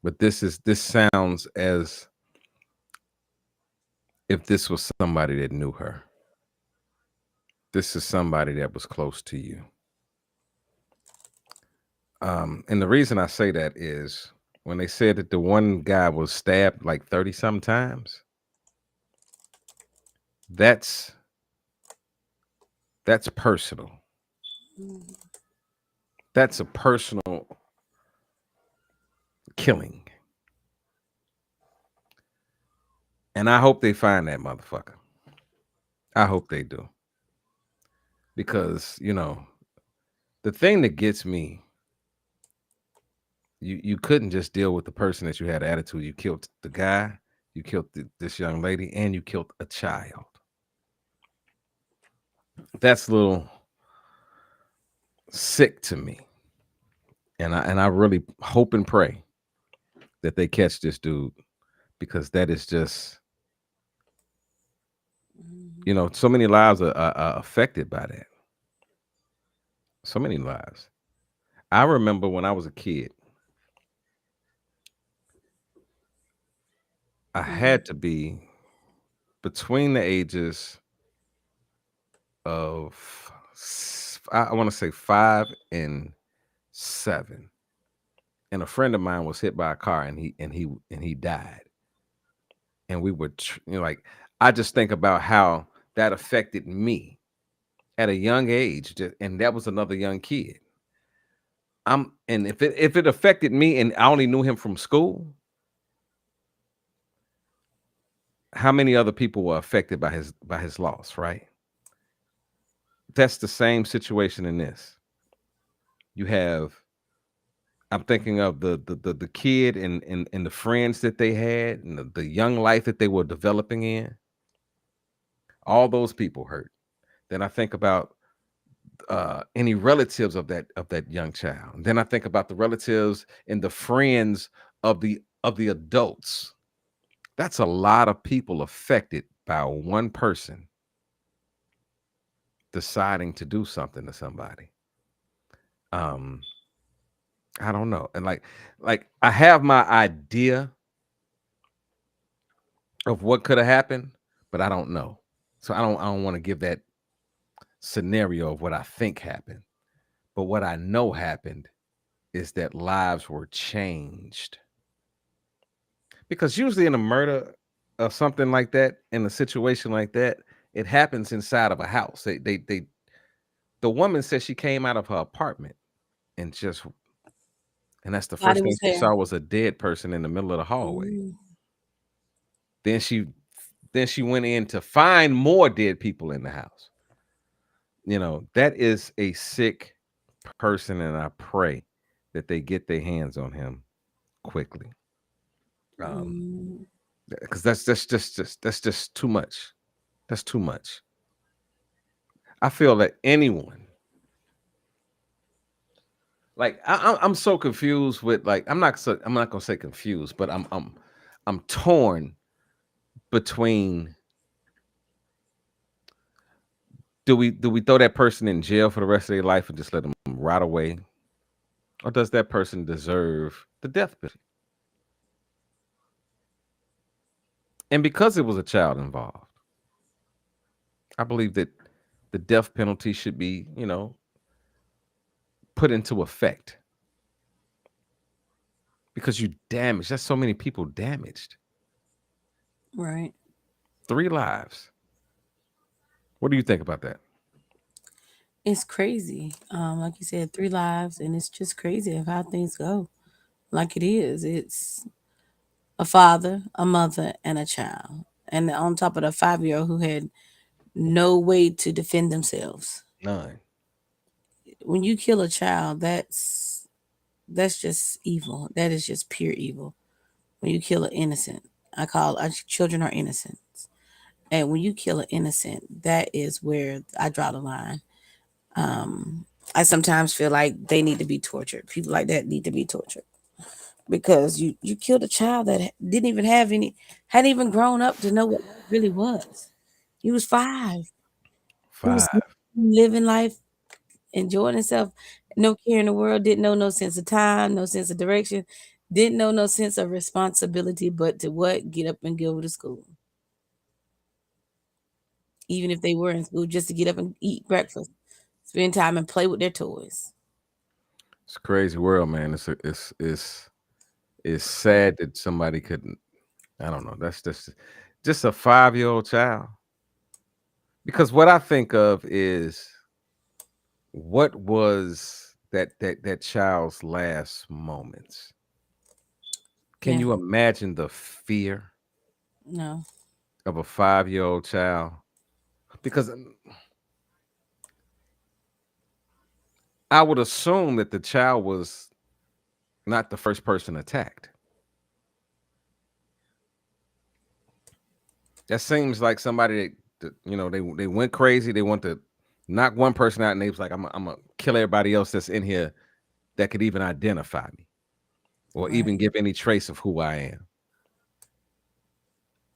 but this sounds as if this was somebody that knew her. This is somebody that was close to you. And the reason I say that is when they said that the one guy was stabbed like 30-some times, that's personal. That's a personal killing. And I hope they find that motherfucker. I hope they do. Because, the thing that gets me, you couldn't just deal with the person that you had attitude. You killed the guy, you killed this young lady, and you killed a child. That's a little sick to me. And I really hope and pray that they catch this dude, because that is just, so many lives are affected by that. So many lives. I remember when I was a kid, I had to be between the ages of I want to say 5 and 7. And a friend of mine was hit by a car and he died. And we were like, I just think about how that affected me at a young age, and that was another young kid. And if it affected me and I only knew him from school, how many other people were affected by his loss, right? That's the same situation in this. You have, I'm thinking of the kid and the friends that they had and the young life that they were developing in. All those people hurt. Then I think about any relatives of that young child. And then I think about the relatives and the friends of the adults. That's a lot of people affected by one person deciding to do something to somebody. I don't know. And like I have my idea of what could have happened, but I don't know. So I don't want to give that scenario of what I think happened. But what I know happened is that lives were changed. Because usually in a murder or something like that, in a situation like that, it happens inside of a house. The woman said she came out of her apartment and that's the Body first thing was she there. saw was a dead person in the middle of the hallway. Then she went in to find more dead people in the house. That is a sick person, and I pray that they get their hands on him quickly. Because that's just too much. That's too much. I feel that anyone, like I'm so confused with, like, I'm not gonna say confused, but I'm torn between, do we throw that person in jail for the rest of their life and just let them rot away, or does that person deserve the death penalty? And because it was a child involved, I believe that the death penalty should be, put into effect, because you damaged. That's so many people damaged. Right. 3 lives. What do you think about that? It's crazy. Like you said, 3 lives, and it's just crazy of how things go. Like it is. It's a father, a mother, and a child. And on top of the 5-year-old who had no way to defend themselves. None. When you kill a child, that's just evil. That is just pure evil. When you kill an innocent, our children are innocent. And when you kill an innocent, that is where I draw the line. I sometimes feel like they need to be tortured. People like that need to be tortured, because you killed a child that didn't even hadn't even grown up to know what life really was. He was 5. He 5. was living life, enjoying himself, no care in the world, didn't know no sense of time, no sense of direction, didn't know no sense of responsibility, but to what? Get up and go to school. Even if they were in school, just to get up and eat breakfast, spend time and play with their toys. It's a crazy world, man. It's sad that somebody couldn't. I don't know. That's just a 5-year-old child. Because what I think of is, what was that child's last moments? Can Yeah. you imagine the fear No. of a 5-year-old child? Because I would assume that the child was not the first person attacked. That seems like somebody that they went crazy. They want to knock one person out, and they was like, I'm gonna kill everybody else that's in here that could even identify me or even Right. give any trace of who I am.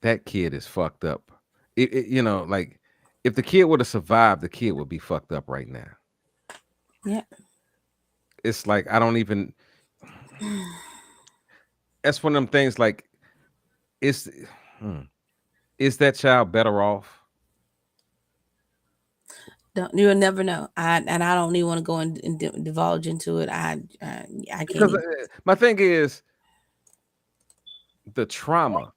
That kid is fucked up. Like, if the kid would have survived, the kid would be fucked up right now. Yeah. It's like, I don't even. That's one of them things, like, is that child better off? You'll never know. I don't even want to go and divulge into it. I can't. Because my thing is the trauma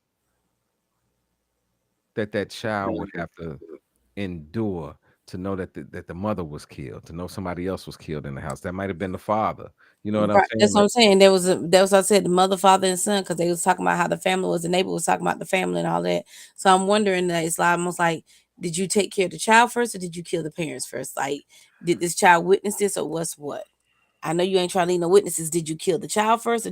that child would have to endure to know that the mother was killed, to know somebody else was killed in the house. That might have been the father. You know what I'm Right, saying? that's what I'm saying. That was what I said, the mother, father, and son, because they was talking about how the family was, the neighbor was talking about the family and all that. So I'm wondering that it's like almost like, did you take care of the child first or did you kill the parents first? Like, did this child witness this or what's what? I know you ain't trying to leave no witnesses. Did you kill the child first,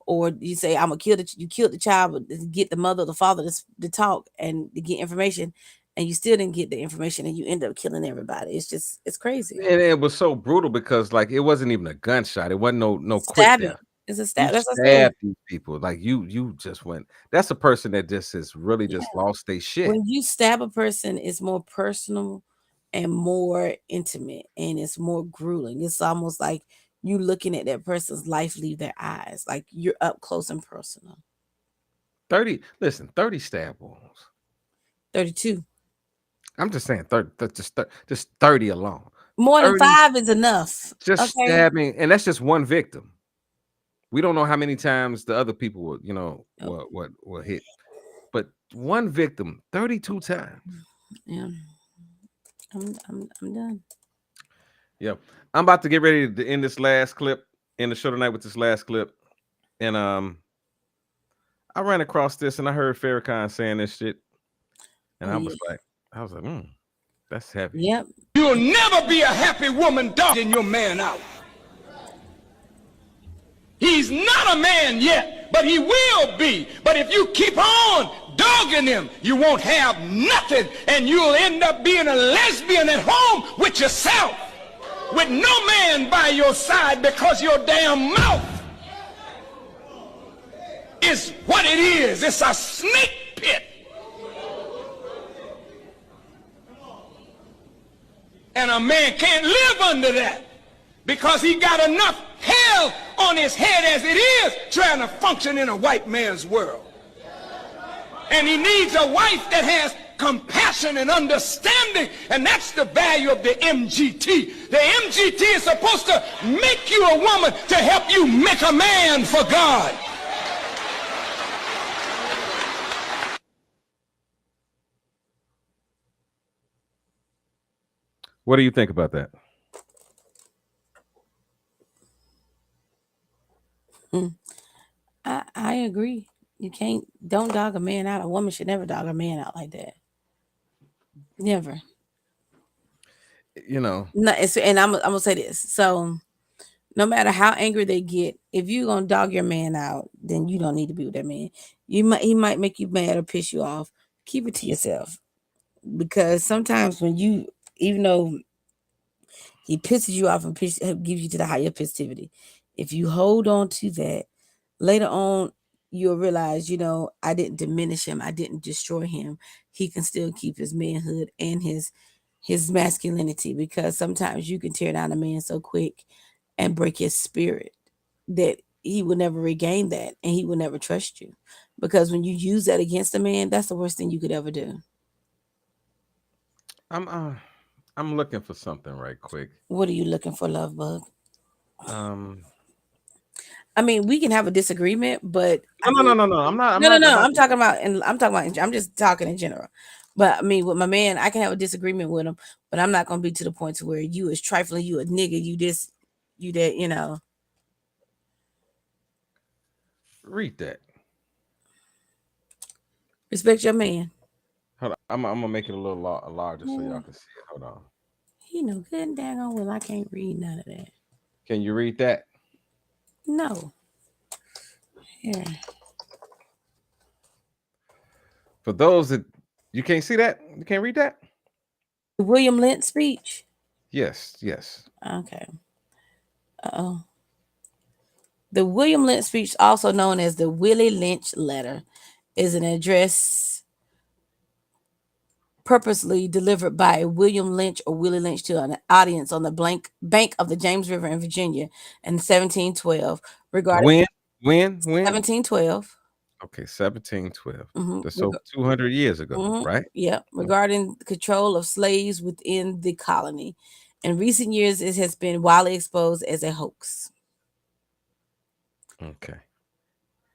or you say I'm gonna kill you killed the child, but get the mother or the father to talk and to get information, and you still didn't get the information, and you end up killing everybody. It's crazy. And it was so brutal because like it wasn't even a gunshot. It wasn't no quick Stabbing. death. It's a You stab. That's what I said. stabbed these people. Like you just went. That's a person that just has really just lost their shit. When you stab a person, it's more personal and more intimate, and it's more grueling. It's almost like you looking at that person's life leave their eyes, like you're up close and personal. 30 stab wounds. 32. I'm just saying 30, just 30 alone. More than 30 5 is enough. just Okay. stabbing, and that's just one victim. We don't know how many times the other people were, were hit, but one victim 32 times. Yeah, I'm done. Yep. I'm about to get ready to end this last clip, end the show tonight with this last clip. And I ran across this and I heard Farrakhan saying this shit. And I was like, that's heavy. Yep. You'll never be a happy woman dogging your man out. He's not a man yet, but he will be. But if you keep on dogging him, you won't have nothing, and you'll end up being a lesbian at home with yourself, with no man by your side, because your damn mouth is what it is. It's a snake pit. And a man can't live under that because he got enough hell on his head as it is trying to function in a white man's world. And he needs a wife that has compassion and understanding, and that's the value of the MGT. The MGT is supposed to make you a woman to help you make a man for God. What do you think about that? I agree. You don't dog a man out. A woman should never dog a man out like that. Never. No, and I'm gonna say this. So no matter how angry they get, if you're gonna dog your man out, then you don't need to be with that man. He might make you mad or piss you off. Keep it to yourself. Because sometimes when even though he pisses you off and gives you to the higher festivity, if you hold on to that, later on you'll realize, I didn't diminish him, I didn't destroy him. He can still keep his manhood and his masculinity, because sometimes you can tear down a man so quick and break his spirit that he will never regain that, and he will never trust you. Because when you use that against a man, that's the worst thing you could ever do. I'm looking for something right quick. What are you looking for, love bug? I mean, we can have a disagreement, but no. I'm talking about, I'm just talking in general. But I mean, with my man, I can have a disagreement with him, but I'm not gonna be to the point to where you is trifling, you a nigga, you this, you that, Read that. Respect your man. Hold on. I'm gonna make it a little larger so y'all can see it. Hold on. He know good and daggone well I can't read none of that. Can you read that? No. Here. For those that you can't see that, you can't read that. The William Lent speech. Yes. Okay. The William Lynch speech, also known as the Willie Lynch letter, is an address purposely delivered by William Lynch or Willie Lynch to an audience on the bank of the James River in Virginia in 1712 regarding when 1712. Okay, 1712. Mhm. That's over 200 years ago, right? Yep. Regarding control of slaves within the colony. In recent years, it has been widely exposed as a hoax. Okay.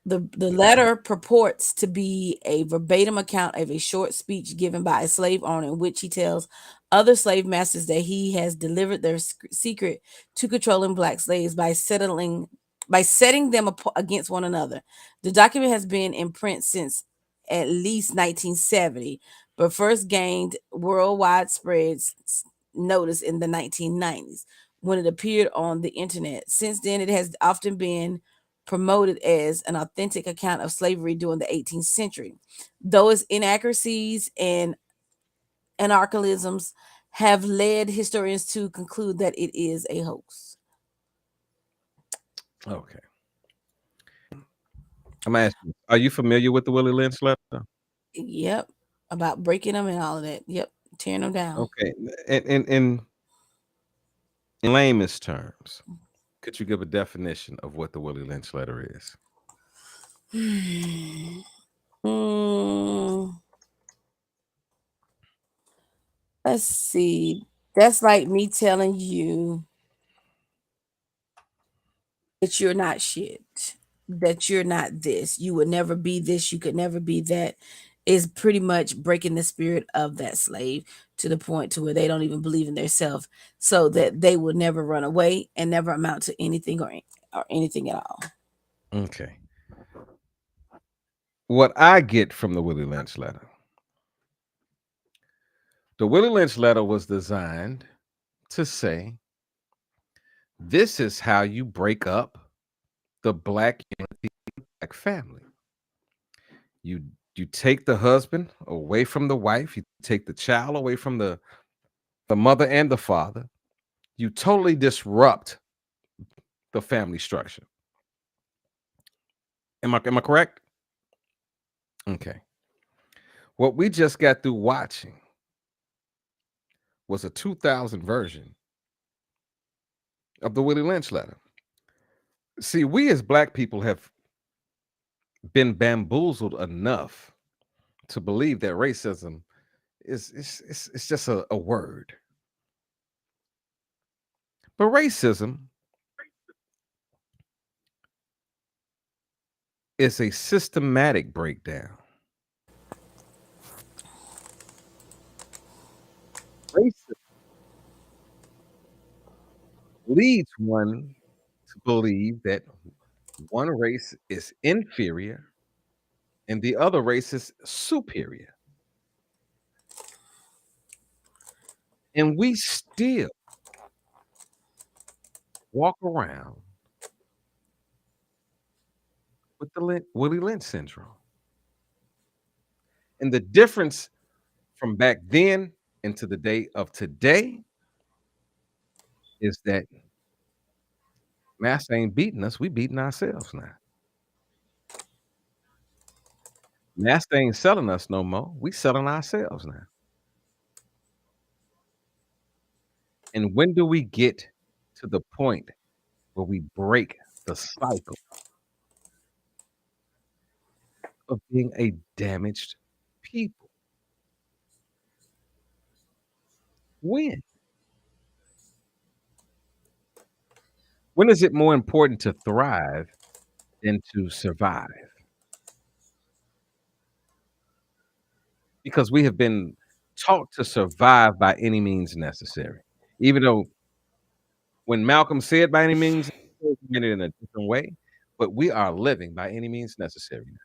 The letter purports to be a verbatim account of a short speech given by a slave owner in which he tells other slave masters that he has delivered their secret to controlling black slaves by setting them against one another. The document has been in print since at least 1970, but first gained worldwide notice in the 1990s when it appeared on the internet. Since then, it has often been promoted as an authentic account of slavery during the 18th century. Though its inaccuracies and anachronisms have led historians to conclude that it is a hoax. Okay. I'm asking, are you familiar with the Willie Lynch letter? Yep. About breaking them and all of that. Yep. Tearing them down. Okay. In layman's terms, could you give a definition of what the Willie Lynch letter is? Let's see. That's like me telling you that you're not shit, that you're not this, you would never be this, you could never be that, is pretty much breaking the spirit of that slave to the point to where they don't even believe in themselves, so that they will never run away and never amount to anything or anything at all. Okay. What I get from the Willie Lynch letter, the Willie Lynch letter was designed to say, this is how you break up the black unity, black family. You take the husband away from the wife, you take the child away from the mother and the father. You totally disrupt the family structure. Am I correct? Okay. What we just got through watching was a 2000 version of the Willie Lynch letter. See, we as black people have been bamboozled enough to believe that racism is it's just a word. But racism is a systematic breakdown. Racism leads one to believe that one race is inferior and the other race is superior. And we still walk around with the Willie Lynch syndrome. And the difference from back then into the day of today is that Master ain't beating us, we beating ourselves now. Master ain't selling us no more, we selling ourselves now. And when do we get to the point where we break the cycle of being a damaged people? When? When is it more important to thrive than to survive? Because we have been taught to survive by any means necessary. Even though when Malcolm said by any means, he meant it in a different way, but we are living by any means necessary now.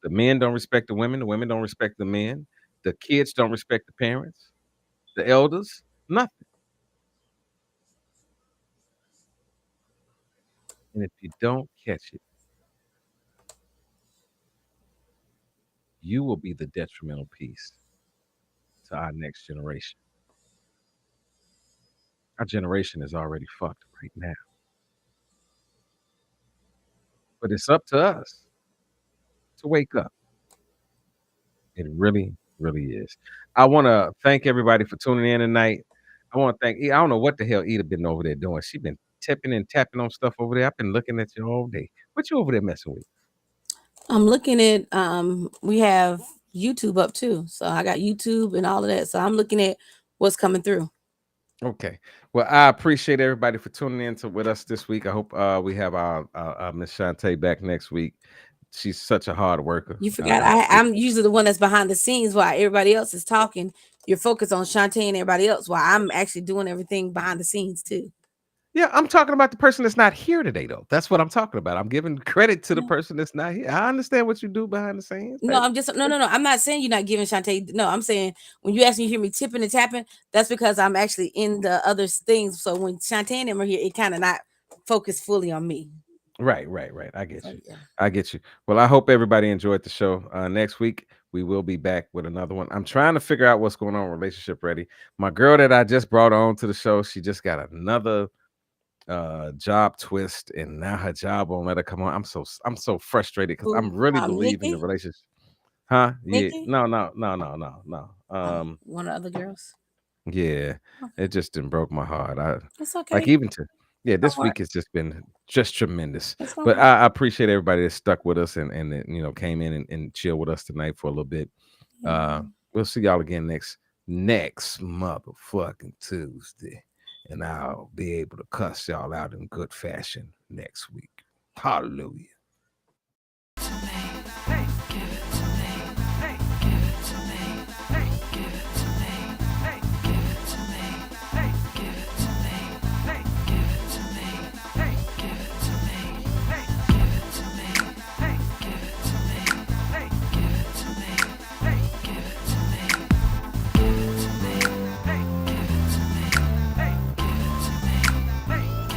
The men don't respect the women don't respect the men, the kids don't respect the parents, the elders, nothing. And if you don't catch it, you will be the detrimental piece to our next generation. Our generation is already fucked right now. But it's up to us to wake up. It really, really is. I want to thank everybody for tuning in tonight. I want to thank, I don't know what the hell Eda been over there doing. She been tipping and tapping on stuff over there. I've been looking at you all day. What you over there messing with? I'm looking at we have YouTube up too. So I got YouTube and all of that. So I'm looking at what's coming through. Okay. Well, I appreciate everybody for tuning in with us this week. I hope we have our Miss Shantae back next week. She's such a hard worker. You forgot I'm usually the one that's behind the scenes while everybody else is talking. You're focused on Shantae and everybody else while I'm actually doing everything behind the scenes too. Yeah, I'm talking about the person that's not here today, though. That's what I'm talking about. I'm giving credit to the person that's not here. I understand what you do behind the scenes. No, I'm just no. I'm not saying you're not giving Shantae. No, I'm saying when you actually hear me tipping and tapping, that's because I'm actually in the other things. So when Shantae and them are here, it kind of not focused fully on me. Right. I get you. Yeah. I get you. Well, I hope everybody enjoyed the show. Next week we will be back with another one. I'm trying to figure out what's going on with Relationship Ready. My girl that I just brought on to the show, she just got another job twist, and now her job won't let her come on. I'm so frustrated because I'm really believing the relationship. Huh? Nikki? Yeah. No. One of the other girls. Yeah, it just didn't broke my heart. It's okay. Like even to this week has just been just tremendous. But I appreciate everybody that stuck with us and came in and chill with us tonight for a little bit. We'll see y'all again next motherfucking Tuesday. And I'll be able to cuss y'all out in good fashion next week. Hallelujah.